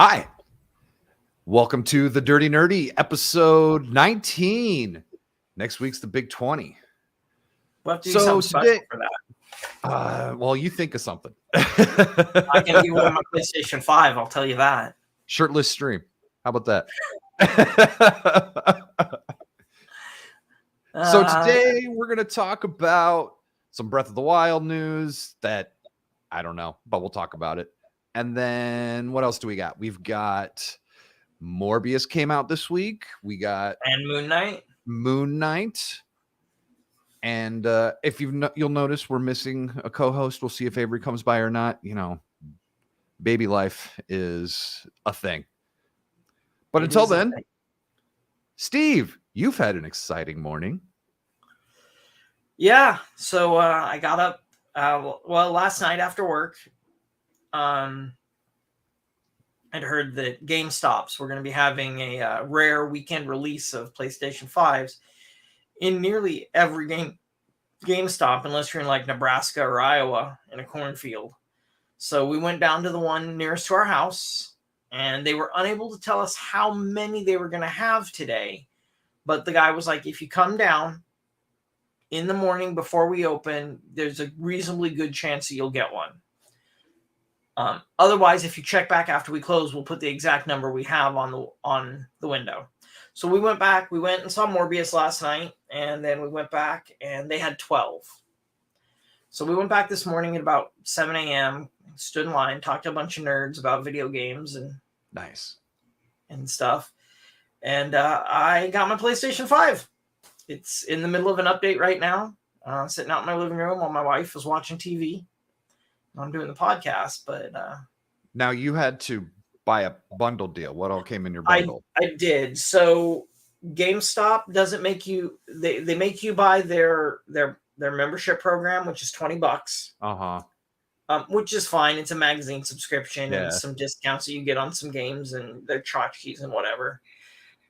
Hi. Welcome to the Dirty Nerdy, episode 19. Next week's the Big 20. We'll have to do something special for that. Well, you think of something. I can give away my PlayStation 5, I'll tell you that. Shirtless stream. How about that? So today we're going to talk about some Breath of the Wild news that I don't know, but we'll talk about it. And then what else do we got? We've got Morbius came out this week. We got Moon Knight. And if you'll notice, we're missing a co-host. We'll see if Avery comes by or not. You know, baby life is a thing. But until then, Steve, you've had an exciting morning. Yeah. So I got up, last night after work. I'd heard that GameStops were going to be having a rare weekend release of PlayStation 5s in nearly every GameStop, unless you're in like Nebraska or Iowa in a cornfield. So we went down to the one nearest to our house, and they were unable to tell us how many they were going to have today. But the guy was like, if you come down in the morning before we open, there's a reasonably good chance that you'll get one. Otherwise, if you check back after we close, we'll put the exact number we have on the window. So we went back. We went and saw Morbius last night, and then we went back, and they had 12. So we went back this morning at about 7 a.m., stood in line, talked to a bunch of nerds about video games and stuff. And I got my PlayStation 5. It's in the middle of an update right now, sitting out in my living room while my wife was watching TV. I'm doing the podcast, but now you had to buy a bundle deal. What all came in your bundle? I did. So GameStop doesn't make you they make you buy their membership program, which is $20. Which is fine. It's a magazine subscription and some discounts that you get on some games and their tchotchkes and whatever.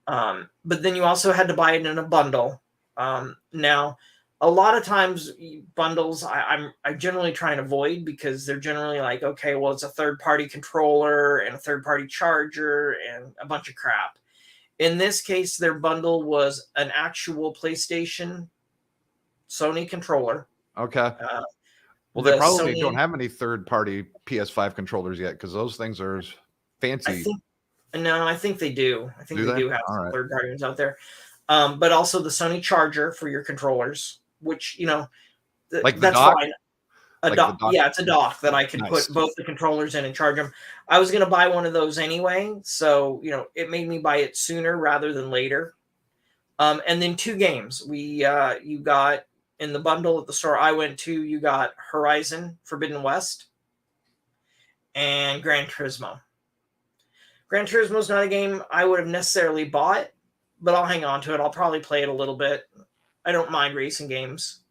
But then you also had to buy it in a bundle. Now, a lot of times bundles I generally try and avoid because they're generally like, okay, well, it's a third-party controller and a third-party charger and a bunch of crap. In this case, their bundle was an actual PlayStation Sony controller. Okay. Well, they probably don't have any third-party PS5 controllers yet because those things are fancy. I think they do. I think they do have some third-party ones out there. But also the Sony charger for your controllers, which, you know, like that's dock? fine. Yeah, it's a dock that I can put both the controllers in and charge them. I was going to buy one of those anyway, so, you know, it made me buy it sooner rather than later. And then 2 games. You got in the bundle at the store I went to, you got Horizon Forbidden West and Gran Turismo. Gran Turismo is not a game I would have necessarily bought, but I'll hang on to it. I'll probably play it a little bit. I don't mind racing games.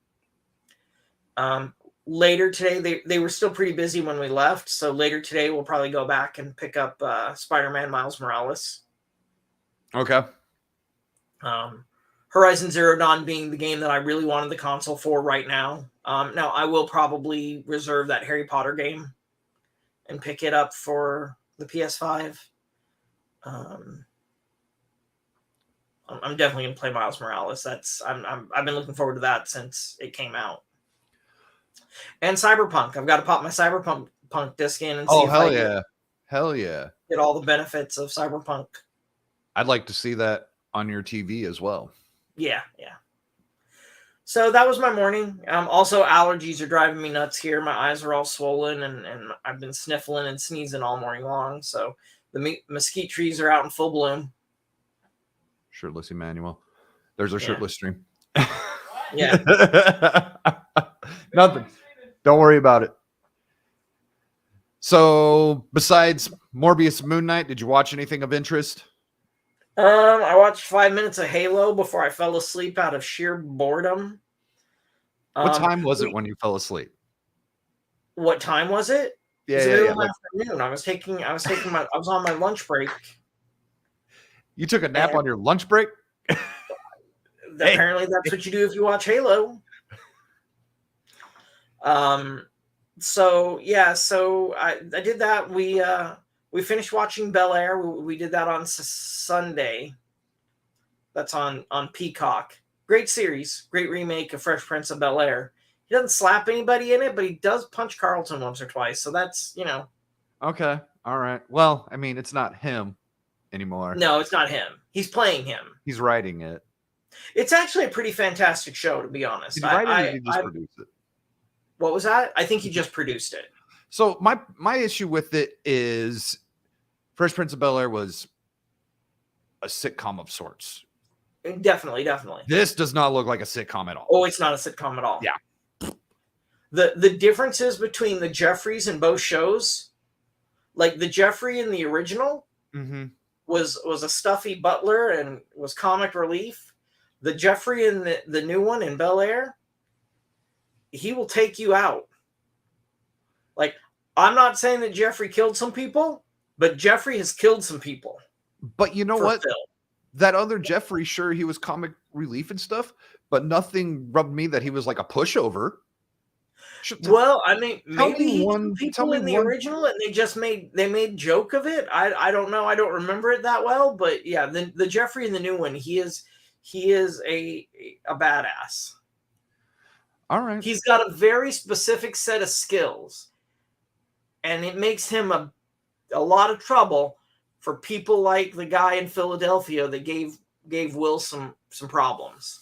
Later today, they were still pretty busy when we left, so later today we'll probably go back and pick up Spider-Man Miles Morales. Okay. Horizon Zero Dawn being the game that I really wanted the console for right now. Now, I will probably reserve that Harry Potter game and pick it up for the PS5. I'm definitely going to play Miles Morales. I've been looking forward to that since it came out. And Cyberpunk. I've got to pop my Cyberpunk disc in and see if I get all the benefits of Cyberpunk. I'd like to see that on your TV as well. Yeah. So that was my morning. Also, allergies are driving me nuts here. My eyes are all swollen, and I've been sniffling and sneezing all morning long. So the mesquite trees are out in full bloom. Shirtless Emmanuel. There's our shirtless stream. Yeah. Nothing. Don't worry about it. So, besides Morbius Moon Knight, did you watch anything of interest? I watched 5 minutes of Halo before I fell asleep out of sheer boredom. What time was it when you fell asleep? What time was it? Yeah, afternoon. I was on my lunch break. You took a nap on your lunch break? Apparently that's what you do if you watch Halo. So I did that. We finished watching Bel Air. We did that on Sunday. That's on Peacock. Great series. Great remake of Fresh Prince of Bel Air. He doesn't slap anybody in it, but he does punch Carlton once or twice. So that's, Okay. All right. Well, I mean, it's not him anymore. No, it's not him. He's playing him. He's writing it. It's actually a pretty fantastic show, to be honest. Did he write it or did he just produce it? What was that? I think he just produced it. So my issue with it is Fresh Prince of Bel Air was a sitcom of sorts. Definitely. This does not look like a sitcom at all. Oh, it's not a sitcom at all. Yeah. The differences between the Jeffreys in both shows, like the Jeffrey in the original was a stuffy butler and was comic relief. The Jeffrey in the new one in Bel Air, he will take you out. Like, I'm not saying that Jeffrey killed some people, but Jeffrey has killed some people. But you know what? Phil. That other Jeffrey, sure, he was comic relief and stuff, but nothing rubbed me that he was like a pushover. Well, I mean, maybe he killed people in the original and they made joke of it. I don't know. I don't remember it that well, but yeah, the Jeffrey in the new one, he is a badass. All right. He's got a very specific set of skills, and it makes him a lot of trouble for people like the guy in Philadelphia that gave Will some problems.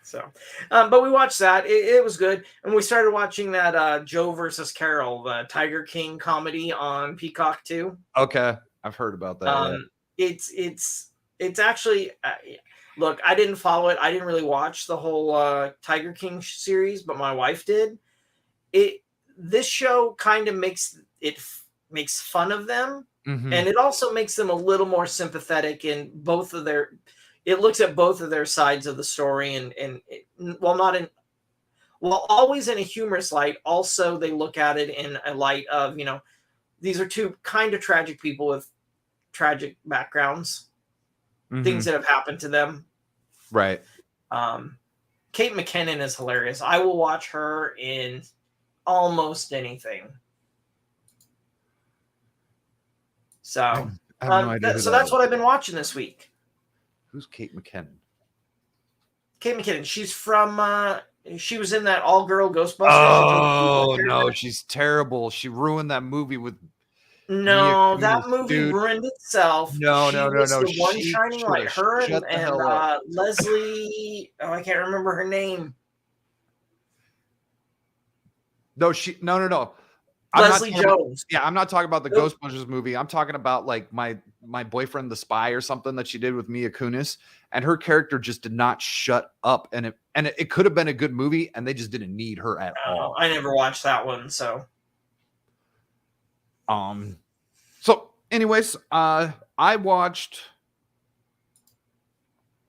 So, but we watched that. It was good, and we started watching that Joe versus Carol, the Tiger King comedy on Peacock too. Okay, I've heard about that. It's actually. Look, I didn't follow it. I didn't really watch the whole Tiger King series, but my wife did. This show kind of makes fun of them, and it also makes them a little more sympathetic in both of their. It looks at both of their sides of the story, and always in a humorous light. Also, they look at it in a light of these are two kind of tragic people with tragic backgrounds. Things that have happened to them. Right. Kate McKinnon is hilarious. I will watch her in almost anything. So, I have no idea so that's what I've been watching this week. Who's Kate McKinnon? Kate McKinnon. She's from. She was in that all-girl Ghostbusters. Oh no, she's terrible. She ruined that movie with. No, that movie ruined itself. No. The one shining light. Her and Leslie. Oh, I can't remember her name. No. Leslie Jones. I'm not talking about the Ghostbusters movie. I'm talking about like my boyfriend, the spy, or something that she did with Mila Kunis, and her character just did not shut up. And it could have been a good movie, and they just didn't need her at all. I never watched that one, so. So anyways, I watched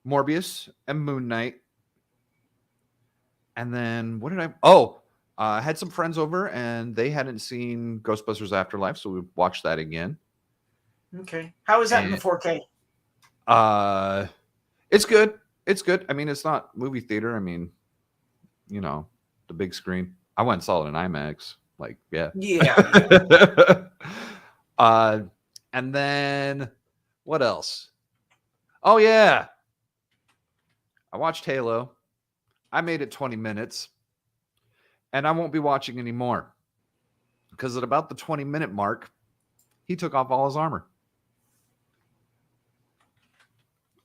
Morbius and Moon Knight. And then what did I had some friends over and they hadn't seen Ghostbusters Afterlife, so we watched that again. Okay. How is that in the 4K? It's good. It's good. I mean, it's not movie theater. I mean, the big screen. I went and saw it in IMAX. Like, yeah. Yeah. And then what else? Oh, yeah. I watched Halo. I made it 20 minutes. And I won't be watching anymore. Because at about the 20-minute mark, he took off all his armor.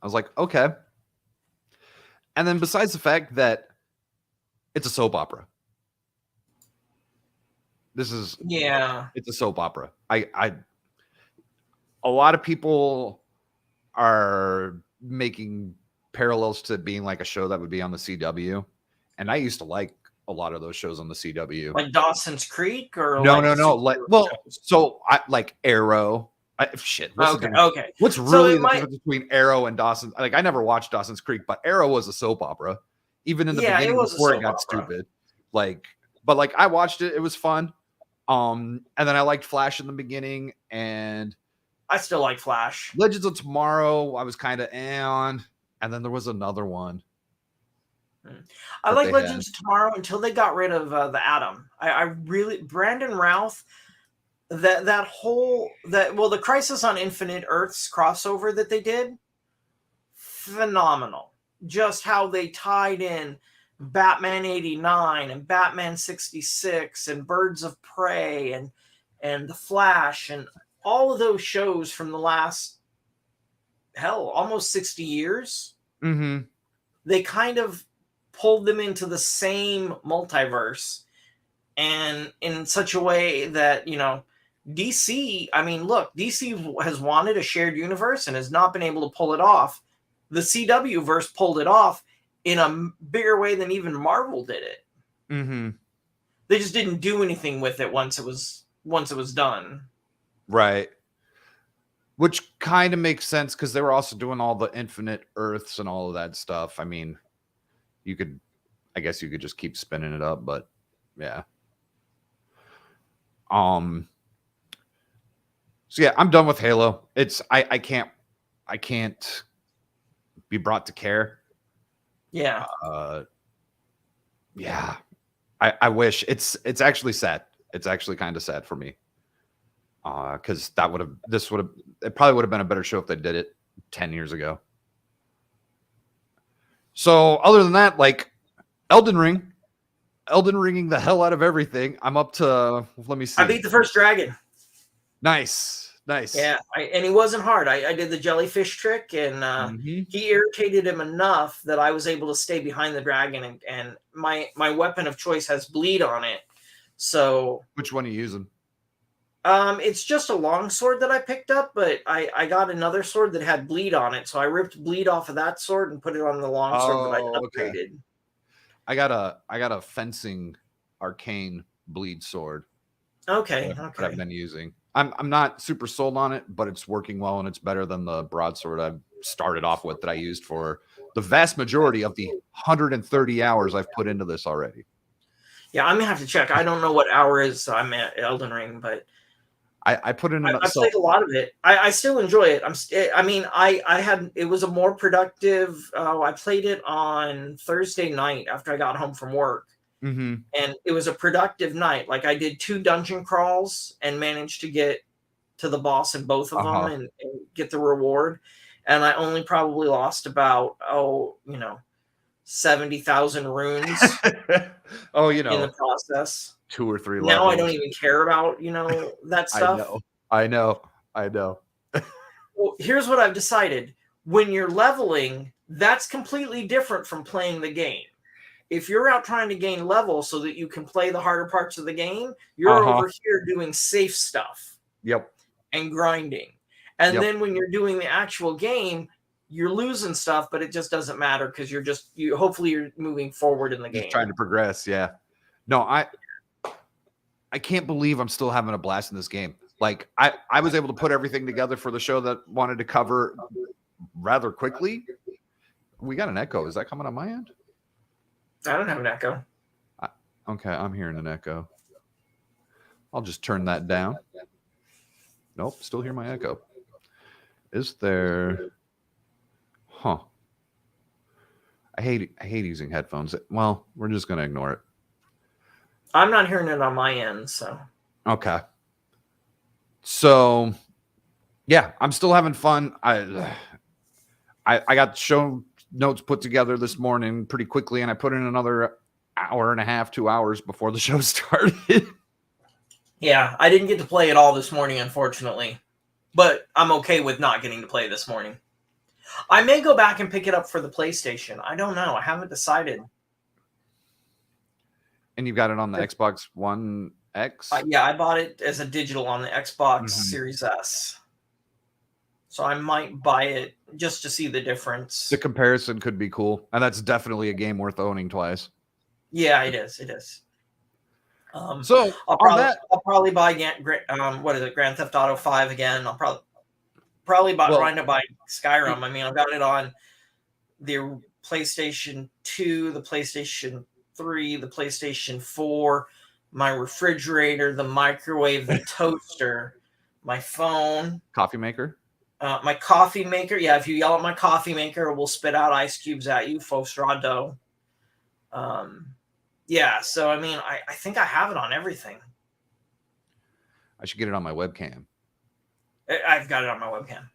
I was like, okay. And then besides the fact that it's a soap opera. It's a soap opera. A lot of people are making parallels to it being like a show that would be on the CW. And I used to like a lot of those shows on the CW. Like Dawson's Creek or no. So I like Arrow. Okay. What's really the difference between Arrow and Dawson? Like I never watched Dawson's Creek, but Arrow was a soap opera. Even in the beginning before it got stupid. But I watched it. It was fun. And then I liked Flash in the beginning, and I still like Flash. Legends of Tomorrow, I was kind of on, and then there was another one. I like Legends of Tomorrow until they got rid of the Atom. I really Brandon Routh. the Crisis on Infinite Earths crossover that they did, phenomenal. Just how they tied in Batman 89 and Batman 66 and Birds of Prey and The Flash and all of those shows from the last almost 60 years. Mm-hmm. They kind of pulled them into the same multiverse, and in such a way that, DC, look, DC has wanted a shared universe and has not been able to pull it off. The CW verse pulled it off in a bigger way than even Marvel did it. Mm-hmm. They just didn't do anything with it once it was done. Right. Which kind of makes sense because they were also doing all the Infinite Earths and all of that stuff. I mean, I guess you could just keep spinning it up, but yeah. So yeah, I'm done with Halo. I can't be brought to care. Yeah. Yeah. I wish it's actually sad. It's actually kind of sad for me. Because it probably would have been a better show if they did it 10 years ago. So other than that, like Elden Ringing the hell out of everything. I'm up to, let me see. I beat the first dragon. Nice. Yeah, and he wasn't hard. I did the jellyfish trick, and he irritated him enough that I was able to stay behind the dragon, and my weapon of choice has bleed on it. So which one are you using? It's just a long sword that I picked up, but I got another sword that had bleed on it, so I ripped bleed off of that sword and put it on the long sword that I upgraded. Okay. I got a fencing arcane bleed sword. Okay. That I've been using. I'm not super sold on it, but it's working well and it's better than the broadsword I started off with that I used for the vast majority of the 130 hours I've put into this already. Yeah, I'm gonna have to check. I don't know what hour is I'm at Elden Ring, but I put in. I played a lot of it. I still enjoy it. It was a more productive. I played it on Thursday night after I got home from work. Mm-hmm. And it was a productive night. Like I did 2 dungeon crawls and managed to get to the boss in both of them and get the reward. And I only probably lost about 70,000 runes. In the process, 2 or 3 now levels. I don't even care about that stuff. I know. Well, here's what I've decided: when you're leveling, that's completely different from playing the game. If you're out trying to gain level so that you can play the harder parts of the game, you're over here doing safe stuff. Yep. And grinding. And then when you're doing the actual game, you're losing stuff, but it just doesn't matter because hopefully you're moving forward in the game. Just trying to progress, yeah. No, I can't believe I'm still having a blast in this game. Like I was able to put everything together for the show that wanted to cover rather quickly. We got an echo. Is that coming on my end? I don't have an echo. Okay, I'm hearing an echo. I'll just turn that down. Nope, still hear my echo. Is there? Huh. I hate using headphones. Well, we're just gonna ignore it. I'm not hearing it on my end, so. Okay. So, yeah, I'm still having fun. I got show notes put together this morning pretty quickly, and I put in another hour and a half, 2 hours before the show started. Yeah, I didn't get to play it all this morning, unfortunately. But I'm okay with not getting to play this morning. I may go back and pick it up for the PlayStation. I don't know. I haven't decided. And you got it on the Xbox One X? Yeah, I bought it as a digital on the Xbox Series S. So I might buy it just to see the difference. The comparison could be cool. And that's definitely a game worth owning twice. Yeah, it is. It is. So I'll probably buy Grand Theft Auto 5 again. I'll probably wind up buying Skyrim. I mean, I've got it on the PlayStation 2, the PlayStation 3, the PlayStation 4, my refrigerator, the microwave, the toaster, my phone, coffee maker. My coffee maker. Yeah, if you yell at my coffee maker, it will spit out ice cubes at you. Faux straw dough. Yeah, so I mean, I think I have it on everything. I should get it on my webcam. I've got it on my webcam.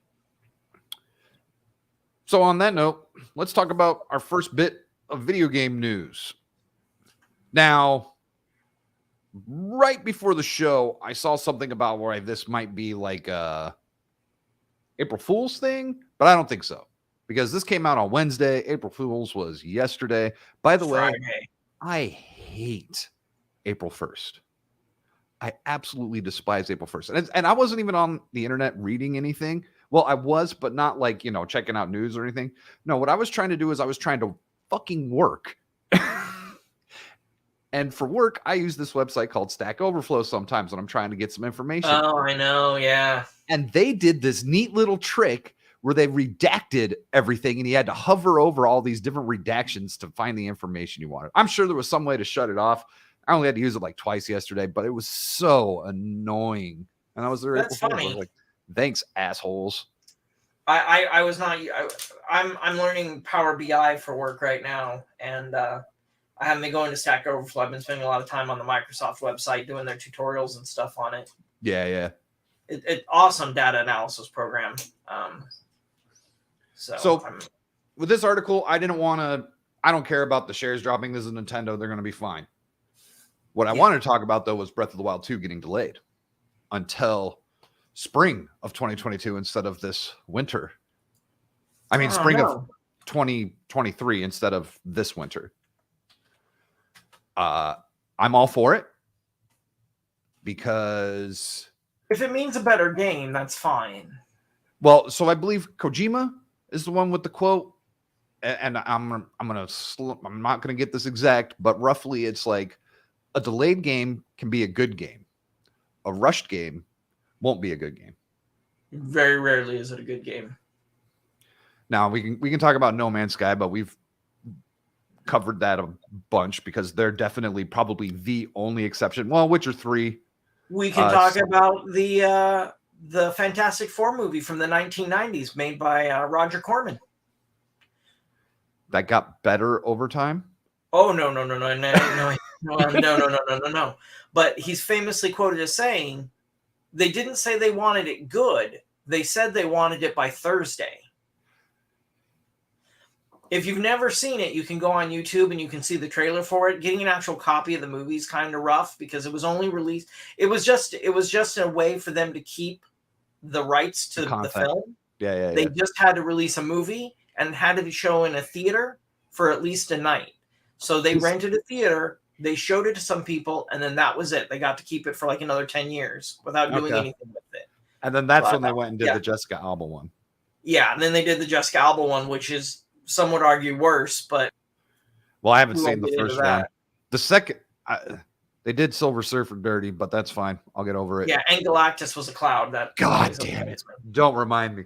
So on that note, let's talk about our first bit of video game news. Now, right before the show, I saw something about where this might be like a April Fool's thing, but I don't think so. Because this came out on Wednesday. April Fool's was yesterday. By the way, I hate April 1st. I absolutely despise April 1st. And I wasn't even on the internet reading anything. Well, I was, but not like, checking out news or anything. No, what I was trying to do is I was trying to fucking work. And for work, I use this website called Stack Overflow sometimes when I'm trying to get some information. Oh, I know. Yeah. And they did this neat little trick where they redacted everything and you had to hover over all these different redactions to find the information you wanted. I'm sure there was some way to shut it off. I only had to use it like twice yesterday, but it was so annoying. And I was there. That's funny. I was like, thanks, assholes. I was not. I'm learning Power BI for work right now, and I haven't been going to Stack Overflow. I've been spending a lot of time on the Microsoft website doing their tutorials and stuff on it. Yeah. It awesome data analysis program. So with this article, I don't care about the shares dropping. This is Nintendo. They're going to be fine. What I wanted to talk about, though, was Breath of the Wild 2 getting delayed until spring of 2022 instead of this winter. I mean, spring of 2023 instead of this winter. I'm all for it because if it means a better game, that's fine. Well, so I believe Kojima is the one with the quote, and I'm not gonna get this exact, but roughly it's like a delayed game can be a good game. A rushed game won't be a good game. Very rarely is it a good game. Now we can talk about No Man's Sky, but we've covered that a bunch because they're definitely probably the only exception. Well, Witcher 3. We can talk about the Fantastic Four movie from the 1990s made by Roger Corman. That got better over time? Oh, no. But he's famously quoted as saying, they didn't say they wanted it good. They said they wanted it by Thursday. If you've never seen it, you can go on YouTube and you can see the trailer for it. Getting an actual copy of the movie is kind of rough because it was only released. It was just a way for them to keep the rights to the film. Yeah. They just had to release a movie and had to show in a theater for at least a night. So they rented a theater, they showed it to some people, and then that was it. They got to keep it for like another 10 years without doing anything with it. And then that's when they went and did the Jessica Alba one. Yeah, and then they did the Jessica Alba one, which is, some would argue, worse, but... Well, I haven't seen the first one. The second... they did Silver Surfer dirty, but that's fine. I'll get over it. Yeah, and Galactus was a cloud. God damn it. Don't remind me.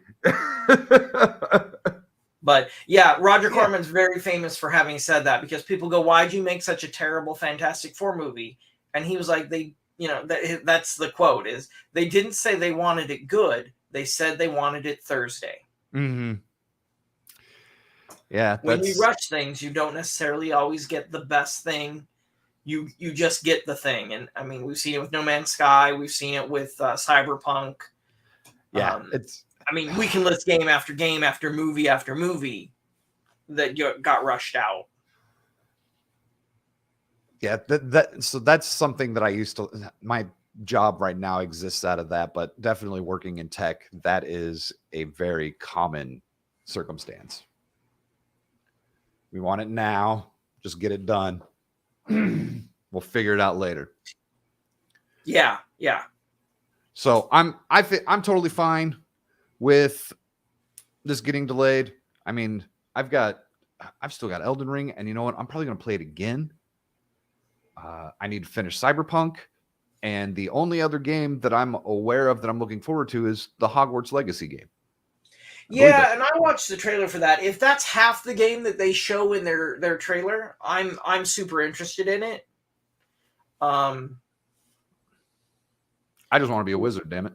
But yeah, Roger Corman's very famous for having said that because people go, why'd you make such a terrible Fantastic Four movie? And he was like, that's the quote is, they didn't say they wanted it good. They said they wanted it Thursday. Mm-hmm. Yeah. When you rush things, you don't necessarily always get the best thing. You just get the thing. And I mean, we've seen it with No Man's Sky. We've seen it with Cyberpunk. Yeah. We can list game after game after movie that got rushed out. Yeah, so that's something that my job right now exists out of that, but definitely working in tech, that is a very common circumstance. We want it now, just get it done. We'll figure it out later. Yeah. So I'm totally fine with this getting delayed. I mean, I've still got Elden Ring, and you know what? I'm probably going to play it again. I need to finish Cyberpunk, and the only other game that I'm aware of that I'm looking forward to is the Hogwarts Legacy game. Yeah, and I watched the trailer for that. If that's half the game that they show in their trailer, I'm super interested in it. I just want to be a wizard, damn it.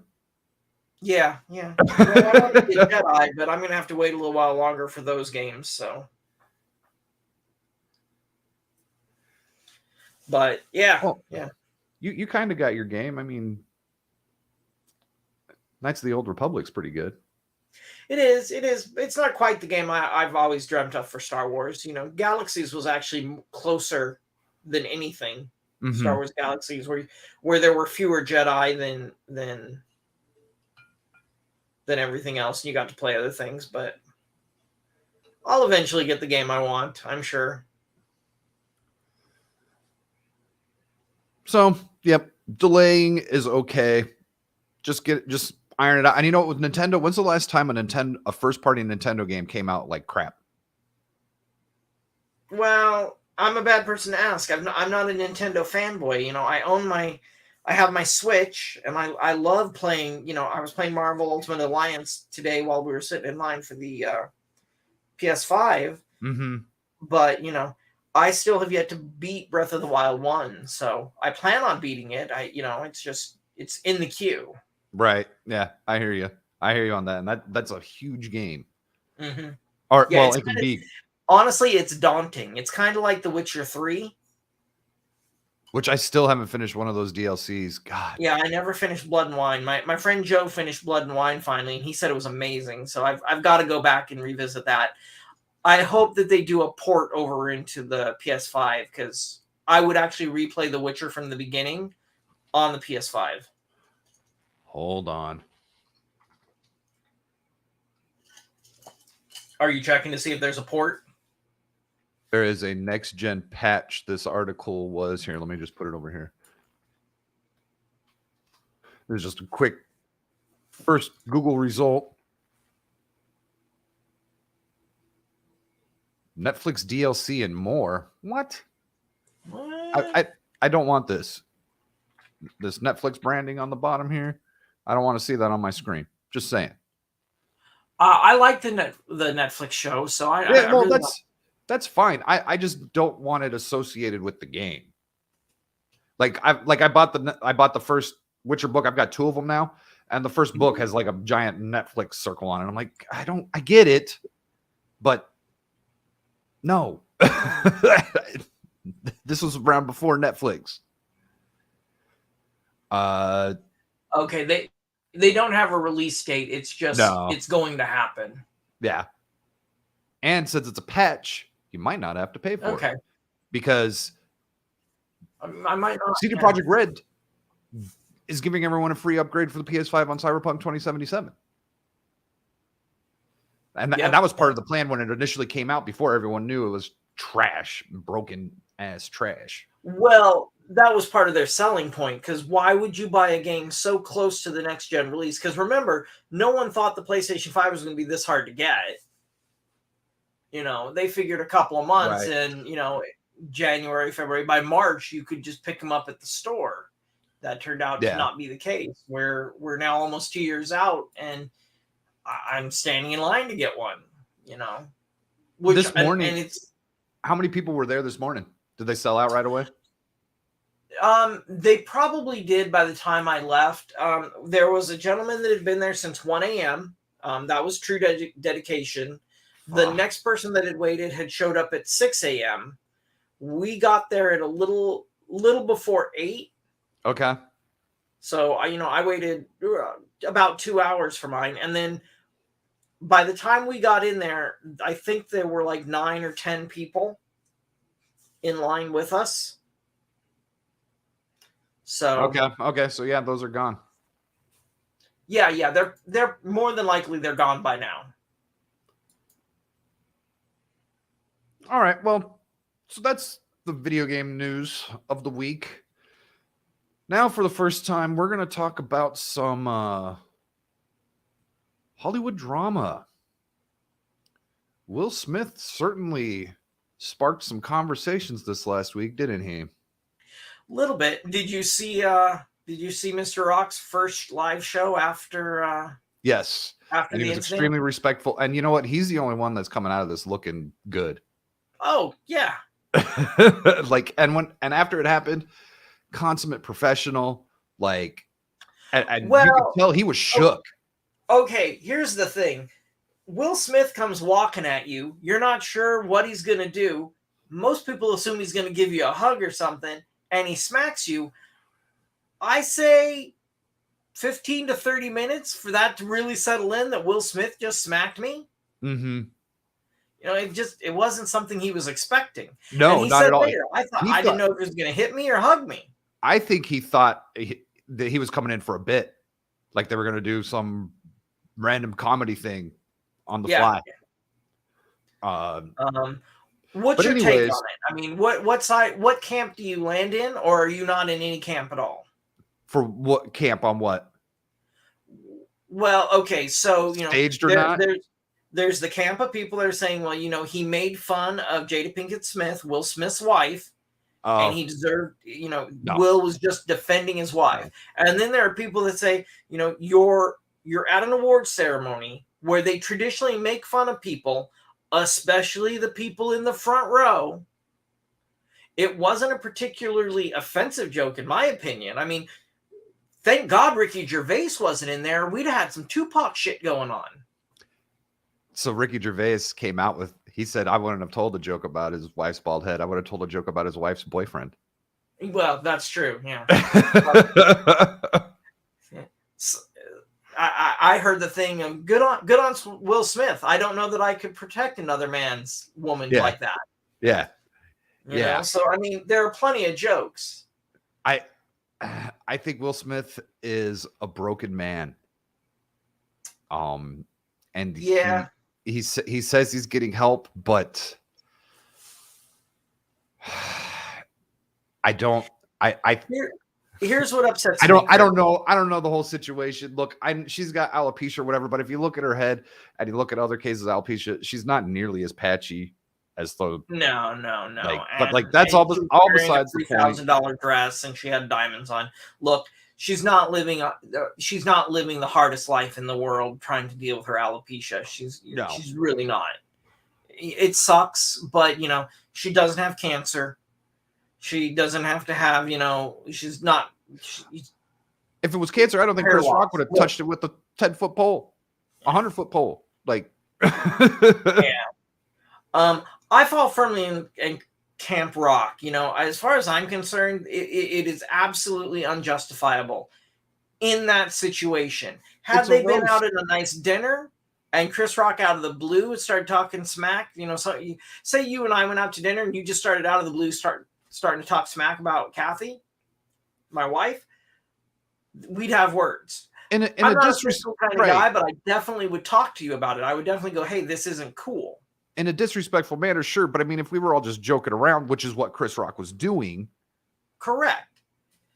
Yeah. Well, I want to be a Jedi, but I'm going to have to wait a little while longer for those games, so. But, yeah. Well, yeah. You kind of got your game. I mean, Knights of the Old Republic's pretty good. It is. It's not quite the game I've always dreamt of for Star Wars. Galaxies was actually closer than anything. Star Wars Galaxies, where there were fewer Jedi than everything else, and you got to play other things. But I'll eventually get the game I want, I'm sure. So, yep, delaying is okay. Just iron it out. And you know what, with Nintendo, when's the last time a first-party Nintendo game came out like crap? Well, I'm a bad person to ask. I'm not a Nintendo fanboy. I have my Switch, and I love playing. I was playing Marvel Ultimate Alliance today while we were sitting in line for the PS5. But I still have yet to beat Breath of the Wild 1, so I plan on beating it. It's in the queue. Right. Yeah, I hear you. I hear you on that, and that's a huge game. Or yeah, well, it can be. Honestly, it's daunting. It's kind of like The Witcher 3. Which I still haven't finished one of those DLCs. God. Yeah, I never finished Blood and Wine. My friend Joe finished Blood and Wine finally, and he said it was amazing. So I've got to go back and revisit that. I hope that they do a port over into the PS5, because I would actually replay The Witcher from the beginning on the PS5. Hold on. Are you checking to see if there's a port? There is a next-gen patch. This article was here. Let me just put it over here. There's just a quick first Google result. Netflix DLC and more. What? I don't want this. This Netflix branding on the bottom here. I don't want to see that on my screen. Just saying. I like the Netflix show, so that's fine. I just don't want it associated with the game. I bought the first Witcher book. I've got 2 of them now, and the first book has like a giant Netflix circle on it. I'm like, I get it, but no. This was around before Netflix. Okay, they don't have a release date. It's just It's going to happen. Yeah. And since it's a patch, you might not have to pay for it. Because I might not. CD Projekt Red is giving everyone a free upgrade for the PS5 on Cyberpunk 2077. And that was part of the plan when it initially came out, before everyone knew it was trash, broken ass trash. Well, that was part of their selling point, because why would you buy a game so close to the next gen release? Because remember, no one thought the PlayStation 5 was going to be this hard to get. They figured a couple of months, and January, February, by March you could just pick them up at the store. That turned out to not be the case. We're now almost 2 years out, and I'm standing in line to get one. This morning, and how many people were there this morning? Did they sell out right away? They probably did by the time I left. There was a gentleman that had been there since 1 a.m. That was true dedication. The next person that had waited had showed up at 6 a.m. We got there at a little before 8. Okay. So I waited about 2 hours for mine, and then by the time we got in there, I think there were like 9 or 10 people in line with us. So okay, so yeah, those are gone. Yeah, they're more than likely they're gone by now. All right, well, so that's the video game news of the week. Now, for the first time, we're going to talk about some Hollywood drama. Will Smith certainly sparked some conversations this last week, didn't he? A little bit. Did you see Mr. Rock's first live show after? Yes. After he was incident? Extremely respectful, and you know what? He's the only one that's coming out of this looking good. Oh yeah. and after it happened, consummate professional. And you could tell he was shook. Okay, here's the thing. Will Smith comes walking at you. You're not sure what he's going to do. Most people assume he's going to give you a hug or something, and he smacks you. I say 15 to 30 minutes for that to really settle in that Will Smith just smacked me. Mm-hmm. You know, it wasn't something he was expecting. No, and he not said at all. Later, I didn't know if he was going to hit me or hug me. I think he thought that he was coming in for a bit, like they were going to do some random comedy thing on the fly. What's your take on it? I mean, what camp do you land in, or are you not in any camp at all? For what camp on what? Well, okay, so staged or not? There's the camp of people that are saying, well, he made fun of Jada Pinkett Smith, Will Smith's wife, and he deserved, no. Will was just defending his wife. No. And then there are people that say, you're at an award ceremony where they traditionally make fun of people, especially the people in the front row. It wasn't a particularly offensive joke, in my opinion. I mean, thank God Ricky Gervais wasn't in there. We'd have had some Tupac shit going on. So Ricky Gervais came out with, he said, I wouldn't have told a joke about his wife's bald head. I would have told a joke about his wife's boyfriend. Well, that's true. Yeah. I heard the thing of good on Will Smith. I don't know that I could protect another man's woman like that. Yeah. You know? So, I mean, there are plenty of jokes. I think Will Smith is a broken man. And he says he's getting help, but here's what upsets me. I don't know the whole situation. Look, she's got alopecia or whatever, but if you look at her head and you look at other cases of alopecia, she's not nearly as patchy as the no. That's all besides the point. $3,000 dress, and she had diamonds on. Look, she's not living the hardest life in the world trying to deal with her alopecia. She's really not. It sucks, but she doesn't have cancer. She doesn't have to have, she's not. If it was cancer, I don't think Chris Rock would have touched it with a 10-foot pole, 100-foot pole. Like, yeah. I fall firmly in Camp Rock. As far as I'm concerned, it is absolutely unjustifiable in that situation. Had they been out at a nice dinner and Chris Rock out of the blue started talking smack, so say you and I went out to dinner and you just started out of the blue starting to talk smack about Kathy, my wife, we'd have words. I'm not a disrespectful kind of guy, but I definitely would talk to you about it. I would definitely go, hey, this isn't cool. In a disrespectful manner, sure. But I mean, if we were all just joking around, which is what Chris Rock was doing. Correct.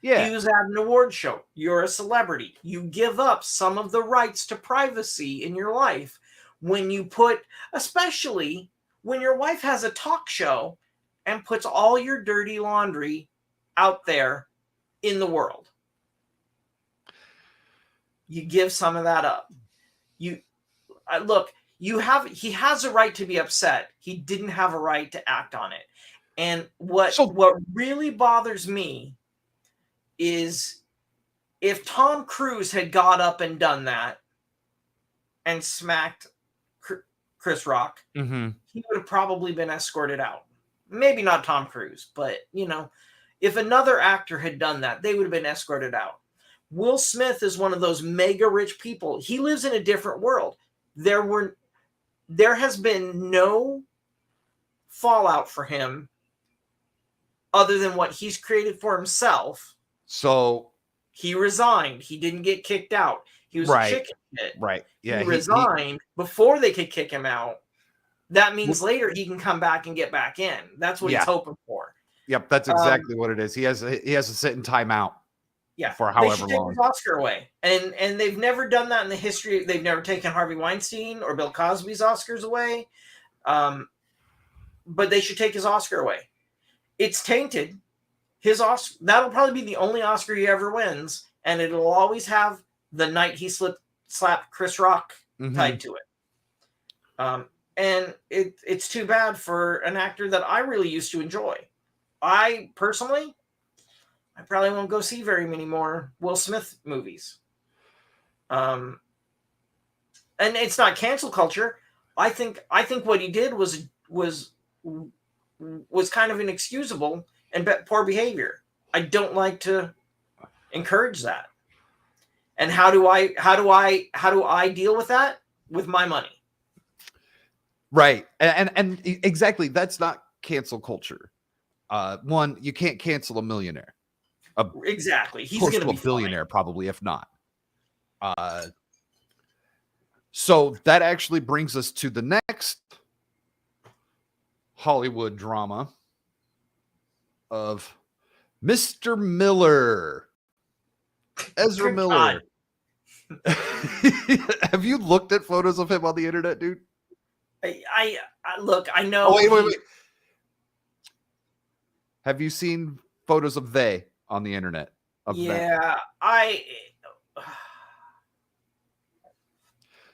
Yeah. He was at an award show. You're a celebrity. You give up some of the rights to privacy in your life when you especially when your wife has a talk show and puts all your dirty laundry out there in the world. You give some of that up. Look, he has a right to be upset. He didn't have a right to act on it. And what really bothers me is if Tom Cruise had got up and done that and smacked Chris Rock, he would have probably been escorted out. Maybe not Tom Cruise, but if another actor had done that, they would have been escorted out. Will Smith is one of those mega rich people. He lives in a different world. There has been no fallout for him other than what he's created for himself. So he resigned. He didn't get kicked out. He was a chicken shit. Right. Yeah. He resigned before they could kick him out. That means later he can come back and get back in. That's what he's hoping for. Yep, that's exactly what it is. He has a sit in timeout. Yeah, for however long. Take his Oscar away, and they've never done that in the history. They've never taken Harvey Weinstein or Bill Cosby's Oscars away, but they should take his Oscar away. It's tainted. His Oscar, that'll probably be the only Oscar he ever wins, and it'll always have the night he slapped Chris Rock tied to it. And it's too bad for an actor that I really used to enjoy. I personally, I probably won't go see very many more Will Smith movies. And it's not cancel culture. I think what he did was kind of inexcusable and poor behavior. I don't like to encourage that. And how do I deal with that? With my money. Right. And exactly, that's not cancel culture. One, you can't cancel a millionaire. Exactly. He's Close going to to be a billionaire, fine. probably, if not. So that actually brings us to the next Hollywood drama of Mr. Miller. Ezra Miller. Have you looked at photos of him on the internet, dude? I look, I know. Oh, wait. Have you seen photos of they on the internet? Yeah,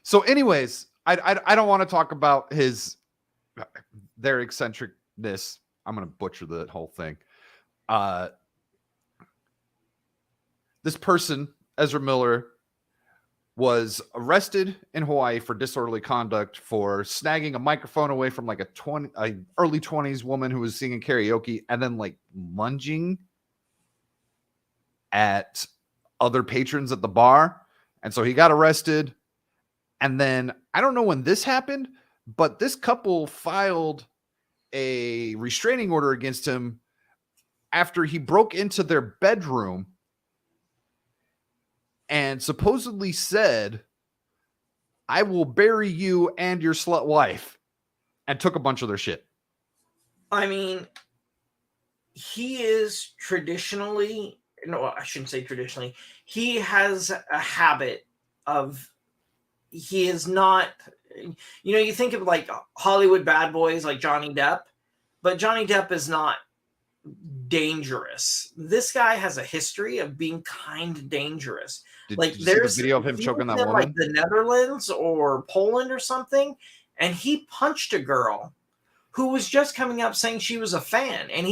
So, anyways, I don't want to talk about their eccentricness. I'm going to butcher the whole thing. This person, Ezra Miller, was arrested in Hawaii for disorderly conduct for snagging a microphone away from like a early 20s woman who was singing karaoke and then like lunging at other patrons at the bar. And so he got arrested. And then I don't know when this happened, but this couple filed a restraining order against him after he broke into their bedroom and supposedly said, "I will bury you and your slut wife," and took a bunch of their shit. I mean, he is traditionally, no, I shouldn't say traditionally. He has a habit of, he is not, you think of like Hollywood bad boys like Johnny Depp, but Johnny Depp is not dangerous. This guy has a history of being kind of dangerous. Did you see the video of him choking that woman? Like the Netherlands or Poland or something, and he punched a girl who was just coming up saying she was a fan, and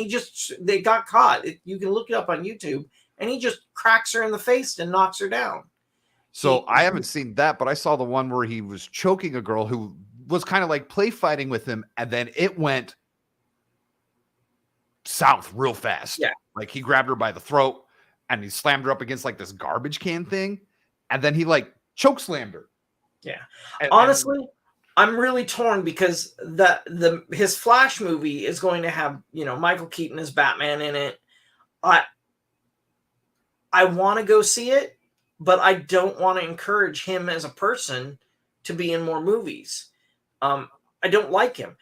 they got caught. You can look it up on YouTube, and he just cracks her in the face and knocks her down. So I haven't seen that, but I saw the one where he was choking a girl who was kind of like play fighting with him, and then it went south real fast. Yeah. Like he grabbed her by the throat and he slammed her up against like this garbage can thing, and then he like choke slammed her. Yeah. Honestly, I'm really torn because his Flash movie is going to have, Michael Keaton as Batman in it. I want to go see it, but I don't want to encourage him as a person to be in more movies. I don't like him.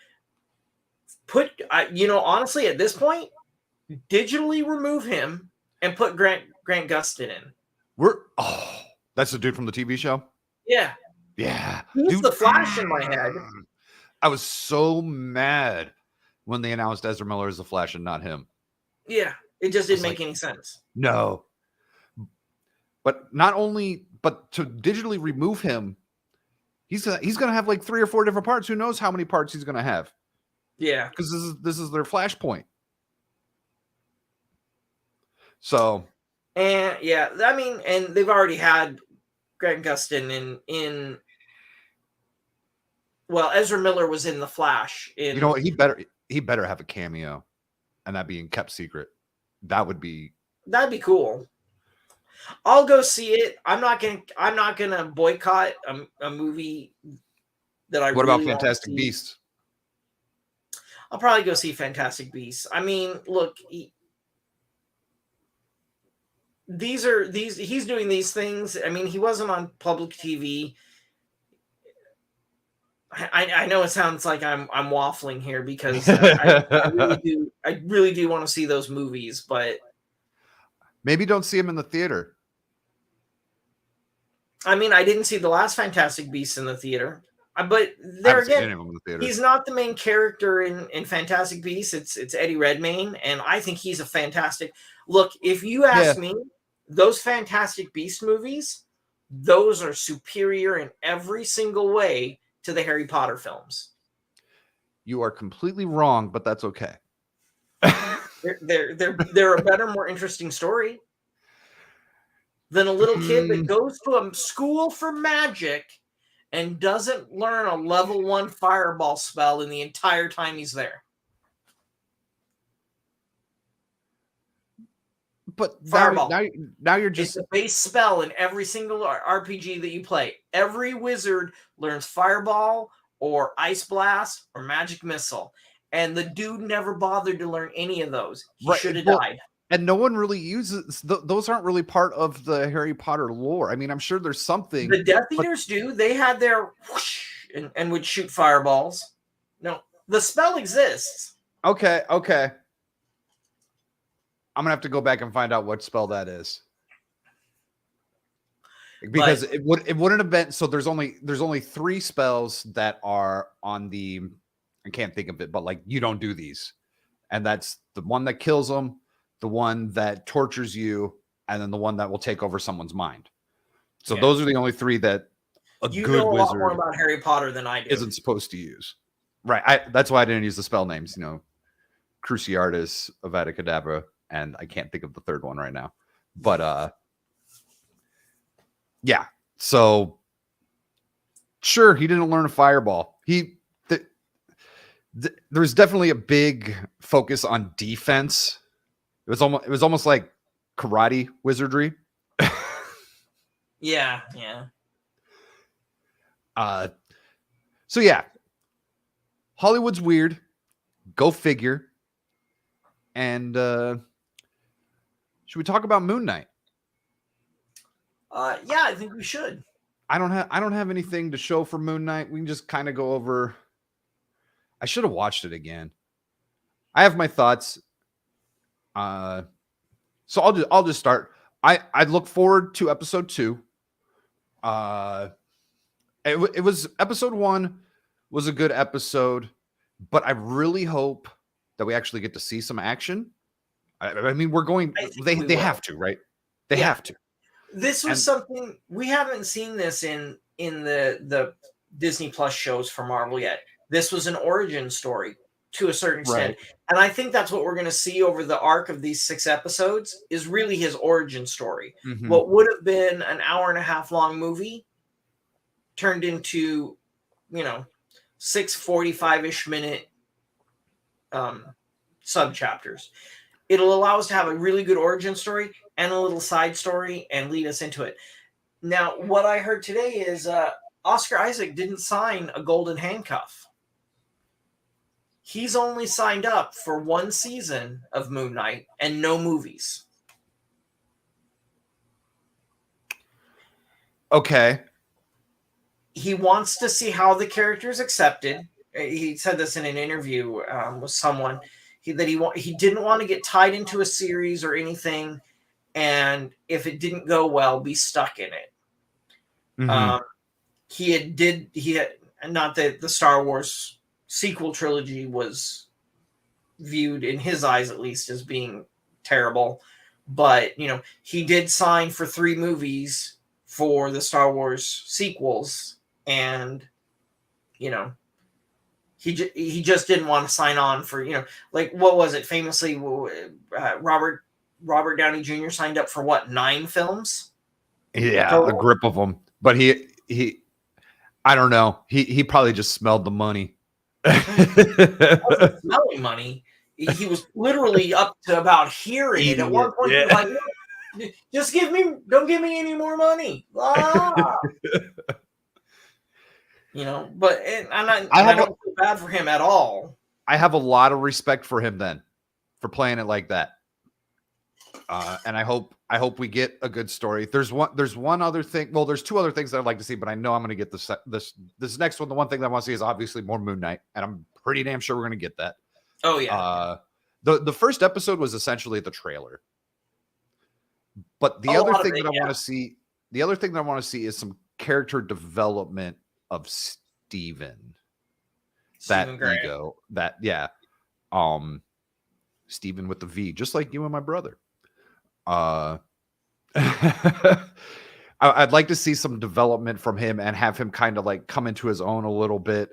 Honestly, at this point, digitally remove him and put Grant Gustin in. That's the dude from the TV show? Yeah. Yeah. He's the Flash in my head. I was so mad when they announced Ezra Miller as the Flash and not him. Yeah. It just didn't make any sense. No. But to digitally remove him, he's going to have like 3 or 4 different parts. Who knows how many parts he's going to have? Yeah. Because this is their Flashpoint. So. And yeah, I mean, and they've already had Grant Gustin in Ezra Miller was in the Flash. You know what? He better have a cameo, and that being kept secret. That'd be cool. I'll go see it. I'm not gonna boycott a movie that I. What really about Fantastic Beasts? I'll probably go see Fantastic Beasts. I mean, look, he's doing these things. I mean, he wasn't on public TV. I know it sounds like I'm waffling here because I really do want to see those movies, but maybe don't see him in the theater. I mean, I didn't see the last Fantastic Beasts in the theater, but there again, he's not the main character in Fantastic Beasts. It's Eddie Redmayne, and I think he's a fantastic. Look, if you ask me, those Fantastic Beasts movies, those are superior in every single way to the Harry Potter films. You are completely wrong, but that's okay. They're a better, more interesting story than a little kid that goes to a school for magic and doesn't learn a level 1 fireball spell in the entire time he's there. But Fireball. Now you're just it's a base spell in every single RPG that you play. Every wizard learns Fireball or Ice Blast or Magic Missile, and the dude never bothered to learn any of those. He should have died. And no one really uses those. Aren't really part of the Harry Potter lore. I mean, I'm sure there's something. The Death Eaters do. They had their whoosh and would shoot fireballs. No, the spell exists. Okay. I'm gonna have to go back and find out what spell that is, because it wouldn't have been. So there's only 3 spells that are on the. I can't think of it, but like you don't do these, and that's the one that kills them, the one that tortures you, and then the one that will take over someone's mind. So those are the only 3 that you know a lot more about Harry Potter than I do. Isn't supposed to use. Right. That's why I didn't use the spell names. Cruciatus, Avada Kedavra, and I can't think of the third one right now. But yeah. So sure, he didn't learn a fireball. There's definitely a big focus on defense. It was almost like karate wizardry. Yeah. So yeah, Hollywood's weird. Go figure. And should we talk about Moon Knight? Yeah, I think we should. I don't have anything to show for Moon Knight. We can just kind of go over. I should have watched it again. I have my thoughts. So I'll just start. I look forward to episode 2. It was episode 1 was a good episode, but I really hope that we actually get to see some action. I mean, we're going. They have to, right? They have to. This was something we haven't seen this in the Disney Plus shows for Marvel yet. This was an origin story to a certain extent, and I think that's what we're going to see over the arc of these 6 episodes is really his origin story. Mm-hmm. What would have been an hour-and-a-half long movie turned into, 6 45-ish minute sub chapters. It'll allow us to have a really good origin story and a little side story and lead us into it. Now, what I heard today is Oscar Isaac didn't sign a golden handcuff. He's only signed up for 1 season of Moon Knight and no movies. Okay. He wants to see how the character is accepted. He said this in an interview with someone. He didn't want to get tied into a series or anything, and if it didn't go well, be stuck in it. Mm-hmm. He had not that the Star Wars sequel trilogy was viewed in his eyes at least as being terrible, but he did sign for 3 movies for the Star Wars sequels, and he just didn't want to sign on for like what was it famously Robert Downey Jr. signed up for 9 films? Yeah, a grip of them. But he I don't know. He probably just smelled the money. He wasn't smelling money. He was literally up to about hearing it. At one point, he was like, don't give me any more money. Ah. But I don't feel bad for him at all. I have a lot of respect for him then for playing it like that. And I hope we get a good story. There's one other thing. Well, there's 2 other things that I'd like to see, but I know I'm going to get this next one. The one thing that I want to see is obviously more Moon Knight, and I'm pretty damn sure we're going to get that. Oh yeah. The first episode was essentially the trailer, but the other thing that I want to see is some character development of Steven. That ego. That Steven with the V, just like you and my brother. I'd like to see some development from him and have him kind of like come into his own a little bit.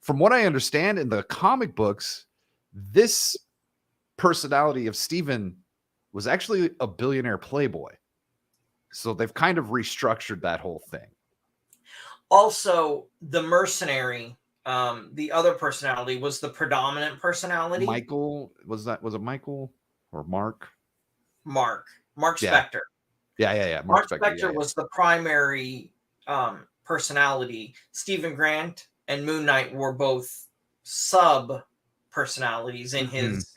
From what I understand in the comic books, this personality of Steven was actually a billionaire playboy. So they've kind of restructured that whole thing. Also, the mercenary, the other personality was the predominant personality. Michael, was it Michael or Mark? Mark Yeah. Spector. Yeah. Mark Spector was the primary personality. Stephen Grant and Moon Knight were both sub personalities in his.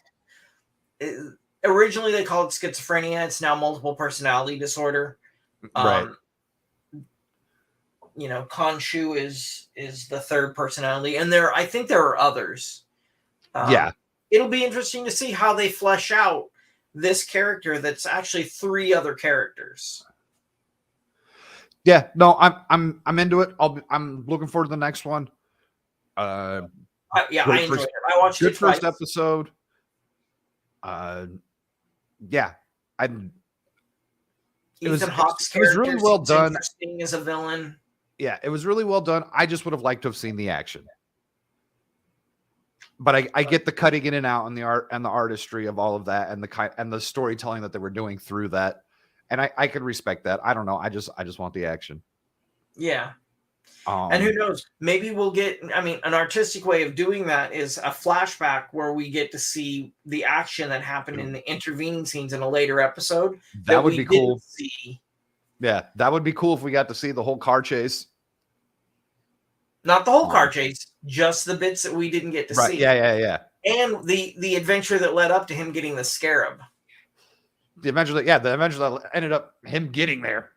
Originally, they called it schizophrenia. It's now multiple personality disorder. Right. Khonshu is the third personality, and I think there are others. Yeah. It'll be interesting to see how they flesh out this character that's actually 3 other characters. Yeah, no, I'm into it. I'm looking forward to the next one. I enjoyed it. I watched it twice. First episode. Yeah, Ethan Hawke's character was really well done. Interesting as a villain. Yeah, it was really well done. I just would have liked to have seen the action. But I get the cutting in and out and the art and the artistry of all of that and the storytelling that they were doing through that. And I could respect that. I don't know. I just want the action. Yeah. And who knows? Maybe we'll get, an artistic way of doing that is a flashback where we get to see the action that happened in the intervening scenes in a later episode. That would be cool. Yeah, that would be cool if we got to see the whole car chase. Not the whole car chase, just the bits that we didn't get to see. Yeah. And the adventure that led up to him getting the scarab. The adventure that ended up him getting there.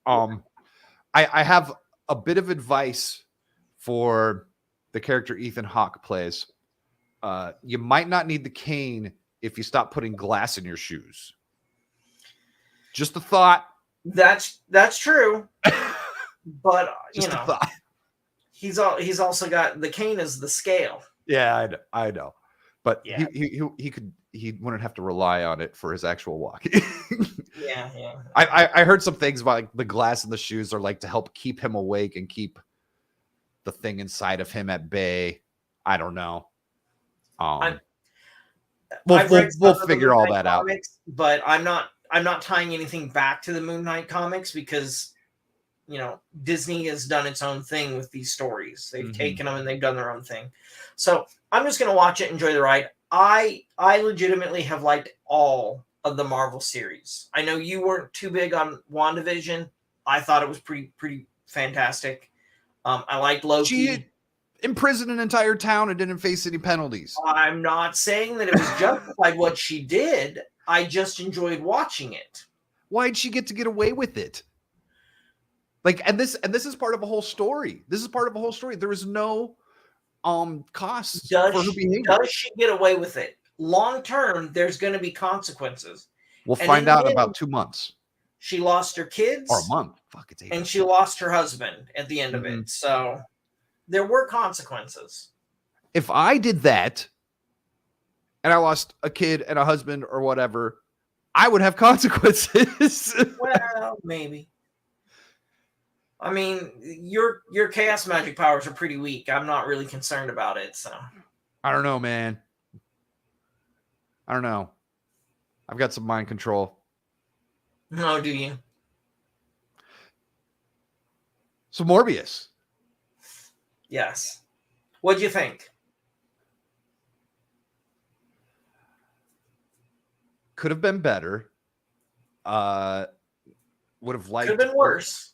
I have a bit of advice for the character Ethan Hawke plays. You might not need the cane if you stop putting glass in your shoes. Just a thought. That's true. But just a thought. He's also got the cane as the scale. Yeah, I know. But yeah. he wouldn't have to rely on it for his actual walking. Yeah. I heard some things about the glass in the shoes are to help keep him awake and keep the thing inside of him at bay. I don't know. We'll figure all that out. But I'm not tying anything back to the Moon Knight comics because Disney has done its own thing with these stories. They've taken them and they've done their own thing. So I'm just going to watch it, enjoy the ride. I legitimately have liked all of the Marvel series. I know you weren't too big on WandaVision. I thought it was pretty fantastic. I liked Loki. She imprisoned an entire town and didn't face any penalties. I'm not saying that it was justified what she did. I just enjoyed watching it. Why'd she get away with it? And this is part of a whole story. There is no cost for her behavior. Does she get away with it? Long term, there's going to be consequences. We'll find out in about 2 months. She lost her kids. Or a month. Fuck, it's 8 and months. she lost her husband at the end of it. So there were consequences. If I did that and I lost a kid and a husband or whatever, I would have consequences. Well, maybe. Your chaos magic powers are pretty weak. I'm not really concerned about it. So I don't know, man. I don't know. I've got some mind control. No, do you? So Morbius. Yes. What'd you think? Could have been better. Would have liked. Could have been worse.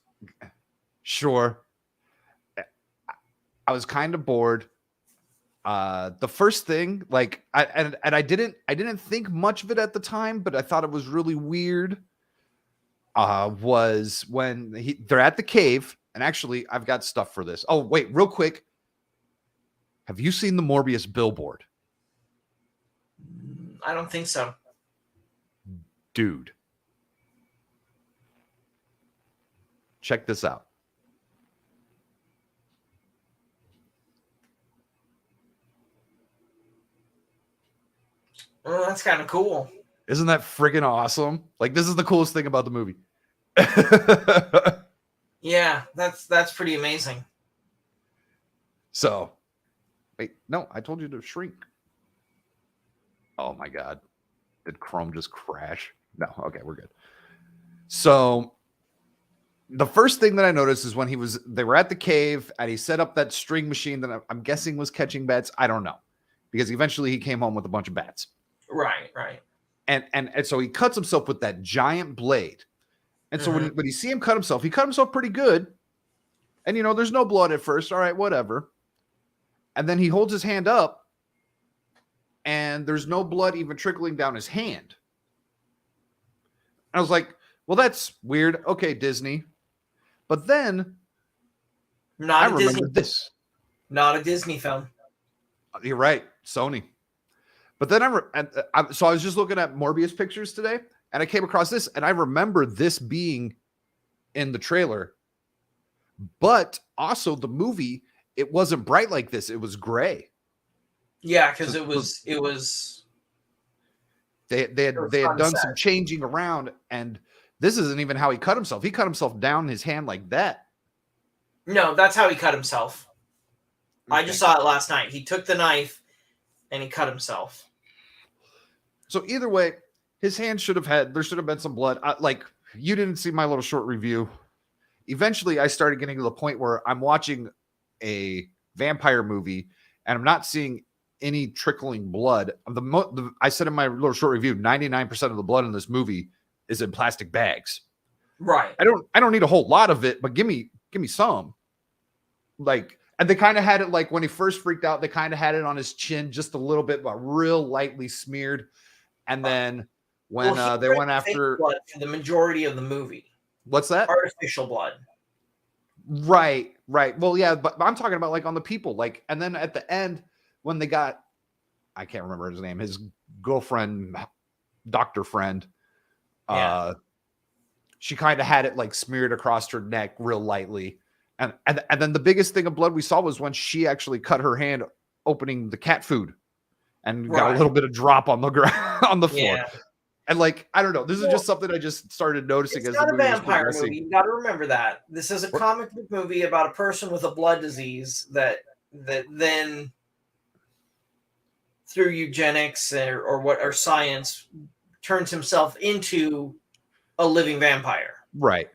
Sure. I was kind of bored. The first thing, I didn't think much of it at the time, but I thought it was really weird. Was when they're at the cave, and actually, I've got stuff for this. Oh, wait, real quick. Have you seen the Morbius billboard? I don't think so. Dude. Check this out. Oh, that's kind of cool. Isn't that friggin' awesome? This is the coolest thing about the movie. Yeah, that's pretty amazing. So, wait, no, I told you to shrink. Oh my God. Did Chrome just crash? No, okay, we're good. So, the first thing that I noticed is when they were at the cave and he set up that string machine that I'm guessing was catching bats. I don't know. Because eventually he came home with a bunch of bats. Right. And so he cuts himself with that giant blade. And so when you see him cut himself, he cut himself pretty good. And, there's no blood at first. All right, whatever. And then he holds his hand up, and there's no blood even trickling down his hand. I was like, well, that's weird. Okay, Disney. But then I remember this. Not a Disney film. You're right, Sony. But then so I was just looking at Morbius pictures today, and I came across this, and I remember this being in the trailer. But also the movie, it wasn't bright like this. It was gray. Yeah, because they had done some changing around, and this isn't even how he cut himself. He cut himself down his hand like that. No, that's how he cut himself. Okay. I just saw it last night. He took the knife and he cut himself. So either way, his hand there should have been some blood. You didn't see my little short review. Eventually, I started getting to the point where I'm watching a vampire movie and I'm not seeing any trickling blood. I said in my little short review, 99% of the blood in this movie is in plastic bags. Right. I don't need a whole lot of it, but give me some. And they kind of had it like when he first freaked out, they kind of had it on his chin just a little bit, but real lightly smeared. And then when they went after blood for the majority of the movie. What's that? Artificial blood. Right. Well, yeah, but I'm talking about like on the people, and then at the end when they got, I can't remember his name, his girlfriend, doctor friend, she kind of had it like smeared across her neck real lightly. And then the biggest thing of blood we saw was when she actually cut her hand opening the cat food and got a little bit of drop on the ground on the floor. Yeah. And I don't know. This is just something I just started noticing. It's not a vampire movie. You got to remember that. This is a comic book movie about a person with a blood disease that then through eugenics or science turns himself into a living vampire. Right.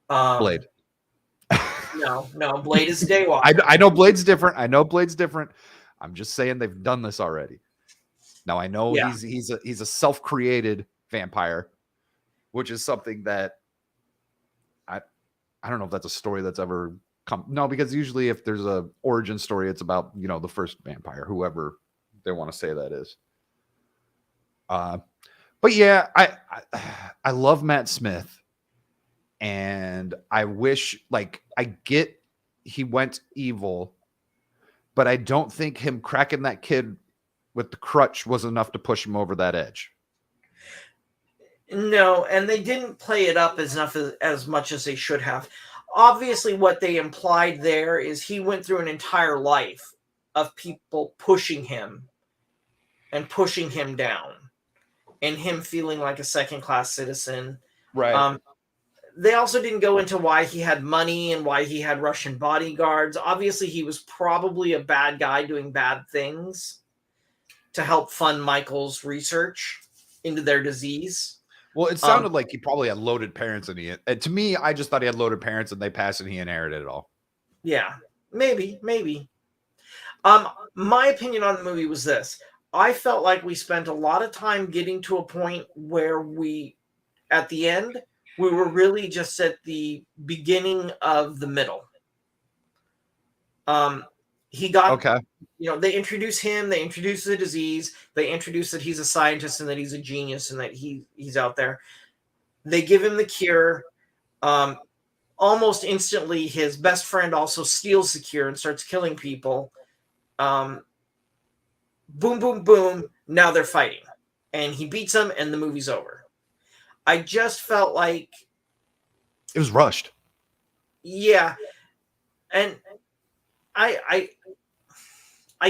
Blade. No, Blade is Daywalker. I know Blade's different. I'm just saying they've done this already. Now I know he's a self-created vampire, which is something that I don't know if that's a story that's ever come. No, because usually if there's a origin story, it's about the first vampire, whoever they want to say that is. But yeah, I love Matt Smith. And I wish, I get he went evil, but I don't think him cracking that kid with the crutch was enough to push him over that edge. No, and they didn't play it up as much as they should have. Obviously, what they implied there is he went through an entire life of people pushing him and pushing him down, and him feeling like a second-class citizen. Right. They also didn't go into why he had money and why he had Russian bodyguards. Obviously, he was probably a bad guy doing bad things to help fund Michael's research into their disease. Well, it sounded like he probably had loaded parents, and to me, I just thought he had loaded parents, and they passed, and he inherited it all. Yeah, maybe. My opinion on the movie was this: I felt like we spent a lot of time getting to a point where at the end, we were really just at the beginning of the middle. He got, okay. They introduce him, they introduce the disease, they introduce that he's a scientist and that he's a genius and that he's out there. They give him the cure. Almost instantly, his best friend also steals the cure and starts killing people. Boom, boom, boom. Now they're fighting. And he beats them and the movie's over. I just felt like it was rushed. Yeah. And I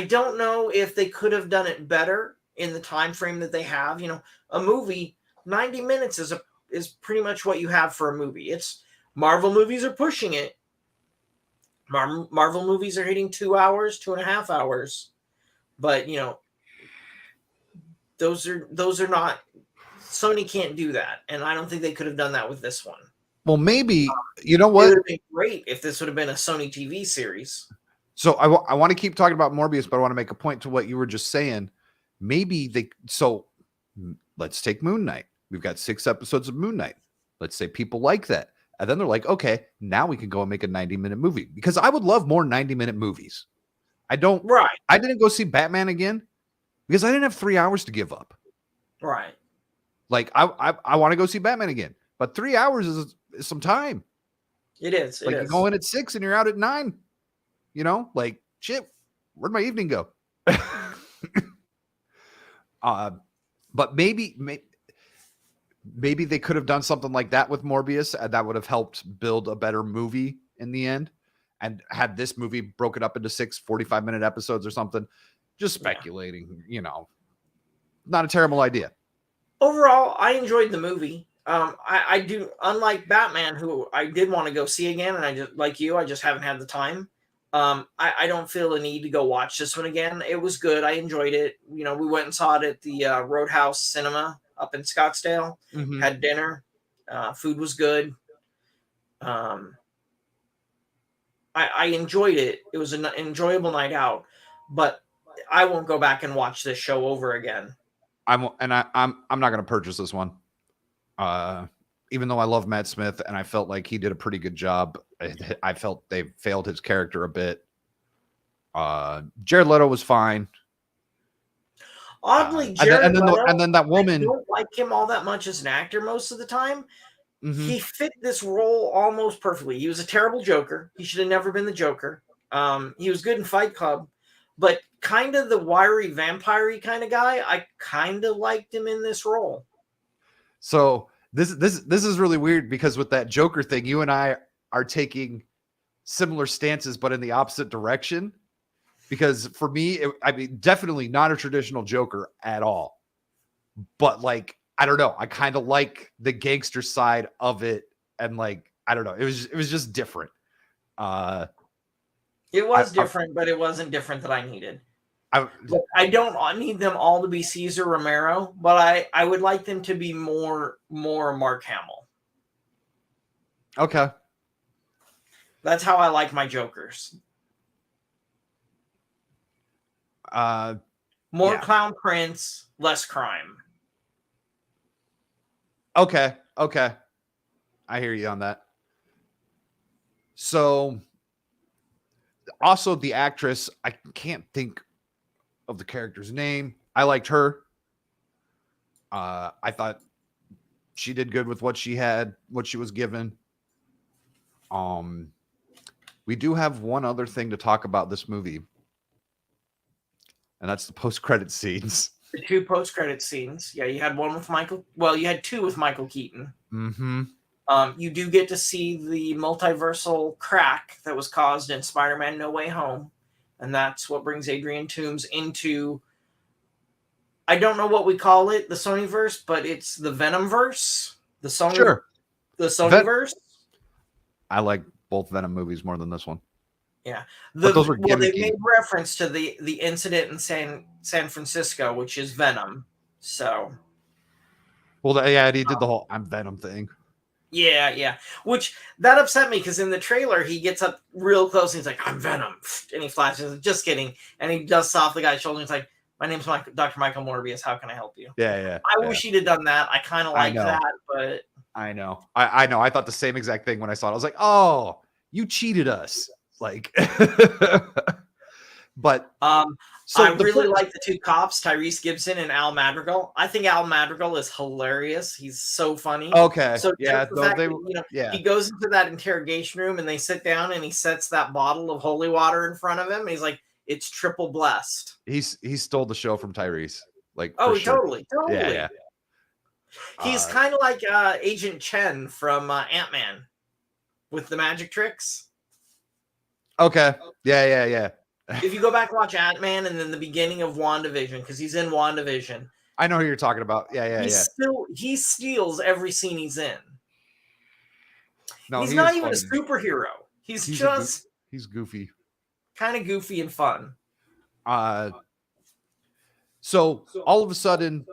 don't know if they could have done it better in the time frame that they have. A movie, 90 minutes is pretty much what you have for a movie. Marvel movies are pushing it. Marvel movies are hitting 2 hours, 2.5 hours. But, those are not, Sony can't do that. And I don't think they could have done that with this one. Well, maybe, you know what? It would have been great if this would have been a Sony TV series. So I want to keep talking about Morbius, but I want to make a point to what you were just saying. Maybe let's take Moon Knight. We've got 6 episodes of Moon Knight. Let's say people like that. And then they're like, okay, now we can go and make a 90-minute movie, because I would love more 90-minute movies. I didn't go see Batman again because I didn't have 3 hours to give up. Right. Like I want to go see Batman again, but 3 hours is some time. It is. Like, you go in at 6 and you're out at 9, like, shit, where'd my evening go? But maybe they could have done something like that with Morbius, and that would have helped build a better movie in the end, and had this movie broken up into 6 45-minute episodes or something. Just speculating, not a terrible idea. Overall, I enjoyed the movie. I do, unlike Batman, who I did want to go see again, and I just haven't had the time. I don't feel the need to go watch this one again. It was good. I enjoyed it. We went and saw it at the Roadhouse Cinema up in Scottsdale. Mm-hmm. Had dinner. Food was good. I enjoyed it. It was an enjoyable night out, but I won't go back and watch this show over again. I'm not going to purchase this one. Even though I love Matt Smith and I felt like he did a pretty good job, I felt they failed his character a bit. Jared Leto was fine. Oddly, Jared Leto, and then that woman, I don't like him all that much as an actor most of the time. Mm-hmm. He fit this role almost perfectly. He was a terrible Joker. He should have never been the Joker. He was good in Fight Club, but kind of the wiry vampire-y kind of guy. I kind of liked him in this role. So this is really weird, because with that Joker thing, you and I are taking similar stances, but in the opposite direction. Because for me, definitely not a traditional Joker at all. But like, I don't know. I kind of like the gangster side of it, and like, I don't know. It was just different. It was different, but it wasn't different that I needed. I don't need them all to be Cesar Romero, but I would like them to be more Mark Hamill. Okay. That's how I like my Jokers. More clown prince, less crime. Okay. I hear you on that. So, also the actress, I can't think of the character's name. I liked her. I thought she did good with what she was given. We do have one other thing to talk about this movie, and that's the post-credit scenes. The 2 post-credit scenes. Yeah, you had one with Michael. Well, you had 2 with Michael Keaton. Mm-hmm. You do get to see the multiversal crack that was caused in Spider-Man No Way Home. And that's what brings Adrian Toomes into, I don't know what we call it, the Sonyverse, but it's the Venomverse. The Sonyverse. I like both Venom movies more than this one. Yeah. Those were gimmicky. They made reference to the incident in San Francisco, which is Venom. So. Well, yeah, he did the whole "I'm Venom" thing. Yeah. Which that upset me, because in the trailer he gets up real close and he's like, "I'm Venom," and he flashes. Just kidding, and he does off the guy's shoulder. And he's like, "My name's Dr. Michael Morbius. How can I help you?" Yeah. I wish he'd have done that. I kind of like that, but I know. I know. I thought the same exact thing when I saw it. I was like, "Oh, you cheated us!" Like, but so I really like the 2 cops, Tyrese Gibson and Al Madrigal. I think Al Madrigal is hilarious. He's so funny. Okay. So yeah, he goes into that interrogation room and they sit down and he sets that bottle of holy water in front of him. And he's like, "It's triple blessed." He stole the show from Tyrese. Like, totally. Yeah. He's kind of like Agent Chen from Ant-Man with the magic tricks. Okay. Yeah. If you go back and watch Ant-Man and then the beginning of WandaVision, because he's in WandaVision. I know who you're talking about. Yeah. He steals every scene he's in. No, he's not even a superhero. He's just he's goofy. Kind of goofy and fun. So all of a sudden,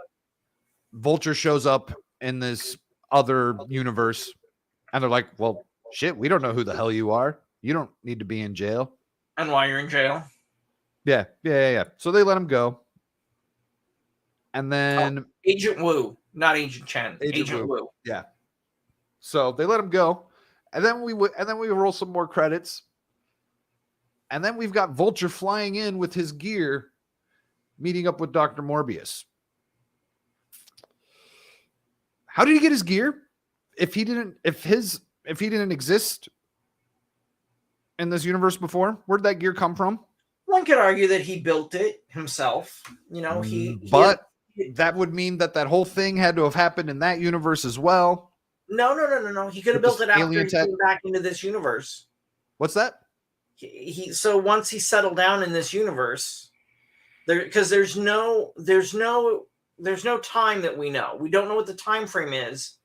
Vulture shows up in this other universe, and they're like, "Well, shit, we don't know who the hell you are. You don't need to be in jail." And why you're in jail? Yeah. So they let him go. And then Agent Wu, not Agent Chen. Agent Wu. Yeah. So they let him go, and then we roll some more credits, and then we've got Vulture flying in with his gear, meeting up with Dr. Morbius. How did he get his gear? If he didn't exist in this universe before, where did that gear come from? One could argue that he built it himself. But that would mean that whole thing had to have happened in that universe as well. No. He could have built it after he came back into this universe. What's that? So once he settled down in this universe, because there's no time that we know. We don't know what the time frame is.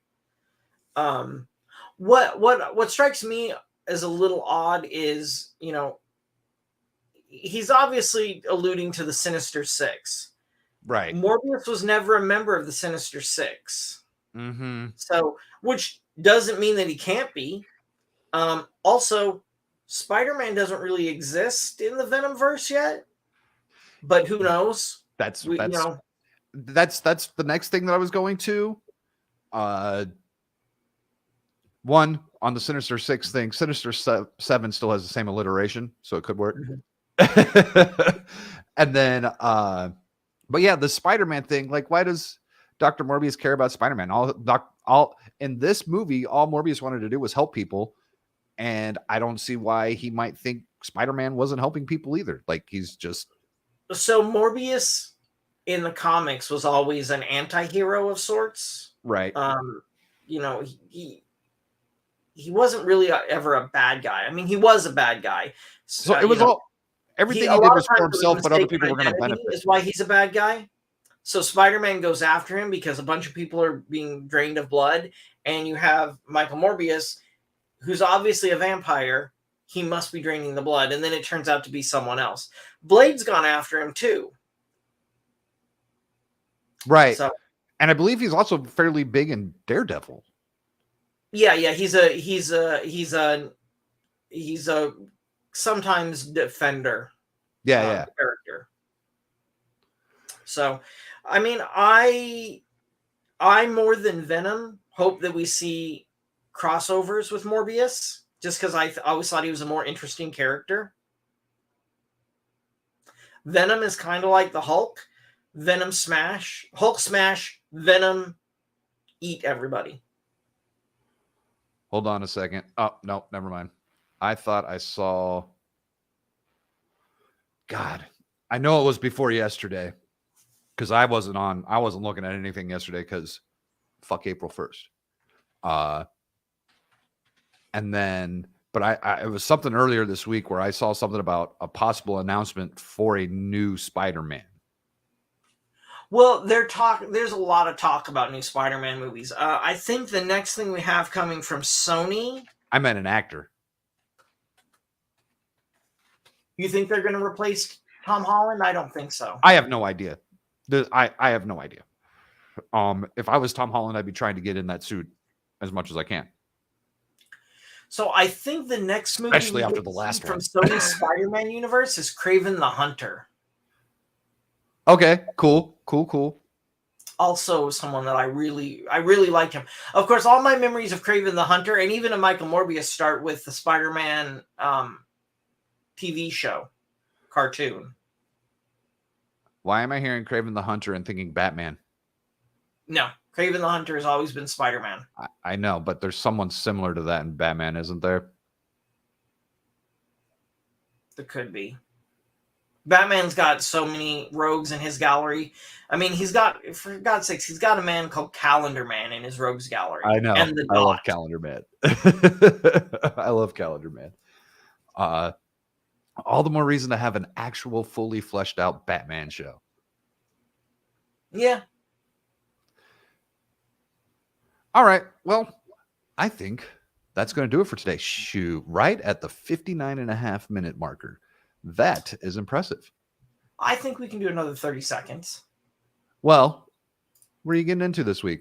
What strikes me as a little odd is, he's obviously alluding to the Sinister Six. Right. Morbius was never a member of the Sinister Six. Mm-hmm. So, which doesn't mean that he can't be. Also, Spider-Man doesn't really exist in the Venomverse yet, but who knows? That's the next thing that I was going to. One, on the Sinister Six thing, Sinister Seven still has the same alliteration, so it could work. Mm-hmm. And then, but yeah, the Spider-Man thing, like, why does Dr. Morbius care about Spider-Man? All in this movie, all Morbius wanted to do was help people, and I don't see why he might think Spider-Man wasn't helping people either. Like, he's just... So Morbius in the comics was always an anti-hero of sorts. Right. He wasn't really ever a bad guy. I mean, he was a bad guy. So it was everything he did was for himself, but other people were going to benefit. Is why he's a bad guy. So Spider-Man goes after him because a bunch of people are being drained of blood, and you have Michael Morbius, who's obviously a vampire. He must be draining the blood, and then it turns out to be someone else. Blade's gone after him too. Right. So, and I believe he's also fairly big in Daredevil. Yeah, he's a sometimes defender. Yeah. Character. So, I mean, I more than Venom hope that we see crossovers with Morbius, just because I always thought he was a more interesting character. Venom is kind of like the Hulk. Venom smash, Hulk smash, Venom eat everybody. Hold on a second. Oh, no, never mind. I thought I saw... God, I know it was before yesterday, because I wasn't looking at anything yesterday, because fuck April 1st. And then, but it was something earlier this week where I saw something about a possible announcement for a new Spider-Man. Well, there's a lot of talk about new Spider-Man movies. I think the next thing we have coming from Sony... I meant an actor. You think they're going to replace Tom Holland? I don't think so. I have no idea. I have no idea. If I was Tom Holland, I'd be trying to get in that suit as much as I can. So I think the next movie, especially after the last from one, Sony's Spider-Man universe is Kraven the Hunter. Okay, cool. Also, someone that I really like him. Of course, all my memories of Kraven the Hunter and even of Michael Morbius start with the Spider-Man TV show, cartoon. Why am I hearing Kraven the Hunter and thinking Batman? No, Kraven the Hunter has always been Spider-Man. I know, but there's someone similar to that in Batman, isn't there? There could be. Batman's got so many rogues in his gallery. I mean, for God's sakes, he's got a man called Calendar Man in his rogues gallery. I know. And I love Calendar Man. I love Calendar Man. All the more reason to have an actual fully fleshed out Batman show. Yeah. All right. Well, I think that's going to do it for today. Shoot, right at the 59.5-minute marker. That is impressive. I think we can do another 30 seconds. Well, what are you getting into this week?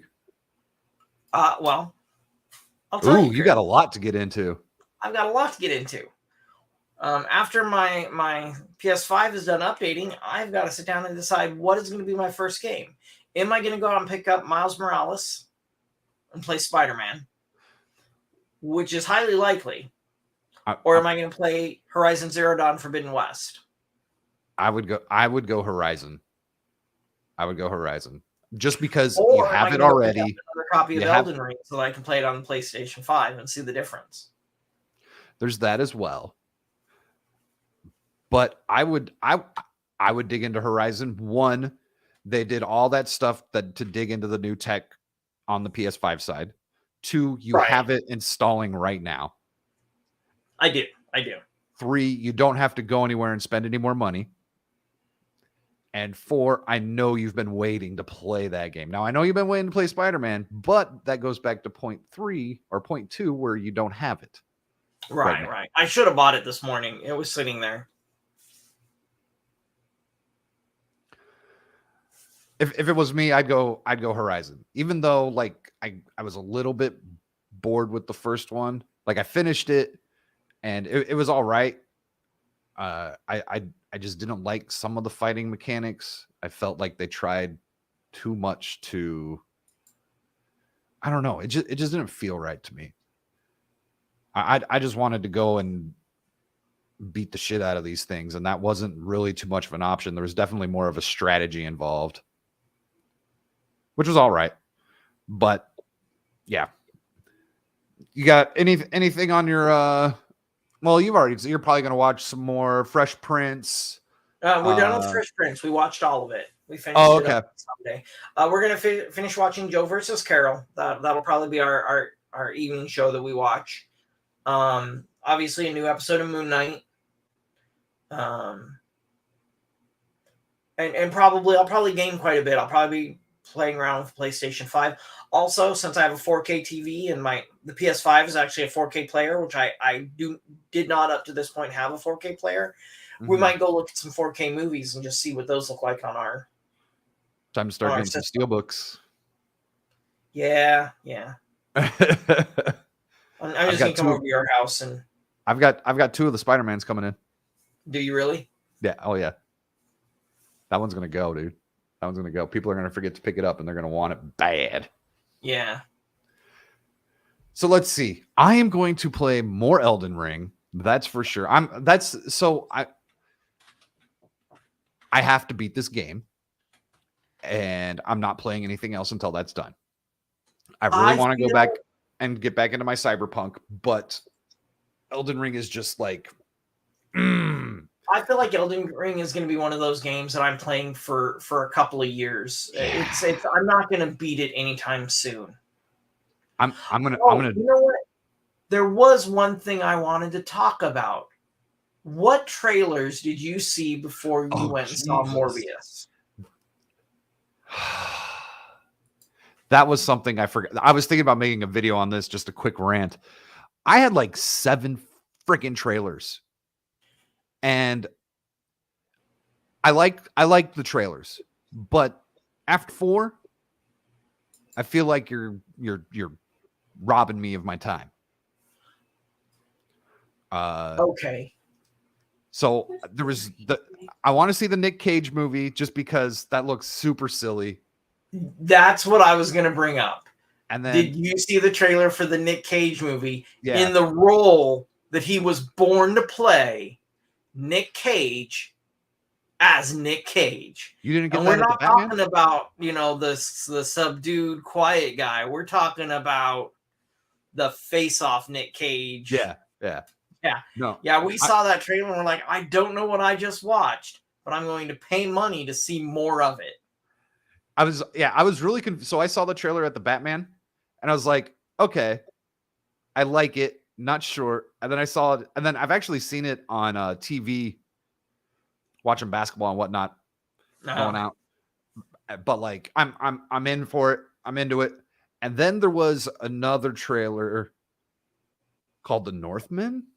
Well, I'll tell you. You got a lot to get into. I've got a lot to get into. After my PS5 is done updating, I've got to sit down and decide what is going to be my first game. Am I going to go out and pick up Miles Morales and play Spider-Man, which is highly likely, or am I going to play Horizon Zero Dawn Forbidden West? I would go Horizon. I would go Horizon just because you have it already. Another copy of Elden Ring so that I can play it on the PlayStation 5 and see the difference. There's that as well. But I would dig into Horizon. One, they did all that stuff to dig into the new tech on the PS5 side. Two, you have it installing right now. I do. 3, you don't have to go anywhere and spend any more money. And 4, I know you've been waiting to play that game. Now, I know you've been waiting to play Spider-Man, but that goes back to point 3 or point 2 where you don't have it. Right. I should have bought it this morning. It was sitting there. If it was me, I'd go Horizon. Even though like I was a little bit bored with the first one. Like I finished it and it was all right. I just didn't like some of the fighting mechanics. I felt like they tried too much to, I don't know. It just didn't feel right to me. I just wanted to go and beat the shit out of these things, and that wasn't really too much of an option. There was definitely more of a strategy involved, which was all right. But yeah, you got anything on your well, you're probably going to watch some more Fresh Prince. We're done with Fresh Prince. We watched all of it. We finished it up Sunday. We're going to finish watching Joe versus Carol. That'll probably be our evening show that we watch. Obviously a new episode of Moon Knight. And probably I'll probably game quite a bit. I'll probably be playing around with PlayStation 5. Also, since I have a 4K TV and the PS5 is actually a 4K player, which I did not up to this point have a 4K player, we might go look at some 4K movies and just see what those look like on our. Time to start getting some steelbooks. Yeah. I'm just gonna come over to your house and. I've got 2 of the Spider-Mans coming in. Do you really? Yeah. Oh yeah. That one's gonna go, dude. That one's gonna go. People are gonna forget to pick it up, and they're gonna want it bad. Yeah. So let's see. I am going to play more Elden Ring. That's for sure. I have to beat this game, and I'm not playing anything else until that's done. I really want to go back and get back into my Cyberpunk, but Elden Ring is just like. I feel like Elden Ring is going to be one of those games that I'm playing for a couple of years. Yeah. I'm not going to beat it anytime soon. I'm gonna. You know what? There was one thing I wanted to talk about. What trailers did you see before you went and saw Morbius? That was something I forgot. I was thinking about making a video on this, just a quick rant. I had like 7 freaking trailers. And I like the trailers, but after 4, I feel like you're robbing me of my time. Okay. So there was I want to see the Nick Cage movie just because that looks super silly. That's what I was going to bring up. And then did you see the trailer for the Nick Cage movie in the role that he was born to play? Nick Cage as Nick Cage. You didn't get and that. We're not talking about, the subdued, quiet guy. We're talking about the face-off Nick Cage. Yeah. No. Yeah, we saw that trailer and we're like, I don't know what I just watched, but I'm going to pay money to see more of it. I was really confused. So I saw the trailer at the Batman and I was like, okay, I like it. Not sure. And then I saw it, and then I've actually seen it on TV, watching basketball and whatnot, going out. But like, I'm in for it. I'm into it. And then there was another trailer called The Northman.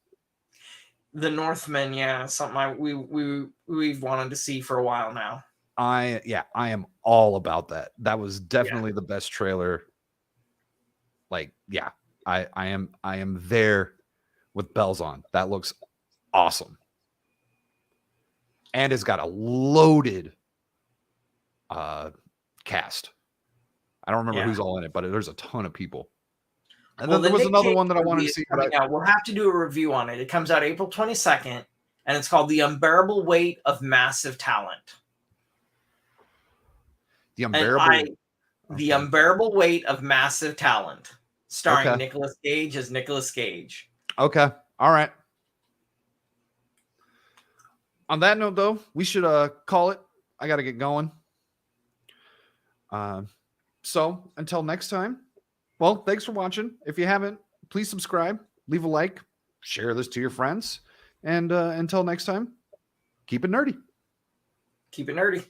The Northman, yeah, something we've wanted to see for a while now. I am all about that. That was definitely the best trailer. Like, yeah. I am there with bells on. That looks awesome. And it's got a loaded cast. I don't remember who's all in it, but there's a ton of people. And well, then there was Nick another Cage one that I wanted to see. Out. We'll have to do a review on it. It comes out April 22nd, and it's called The Unbearable Weight of Massive Talent. The Unbearable Weight of Massive Talent, starring Nicolas Cage as Nicolas Cage. Okay. All right. On that note, though, we should call it. I got to get going. So until next time, well, thanks for watching. If you haven't, please subscribe, leave a like, share this to your friends. And until next time, keep it nerdy. Keep it nerdy.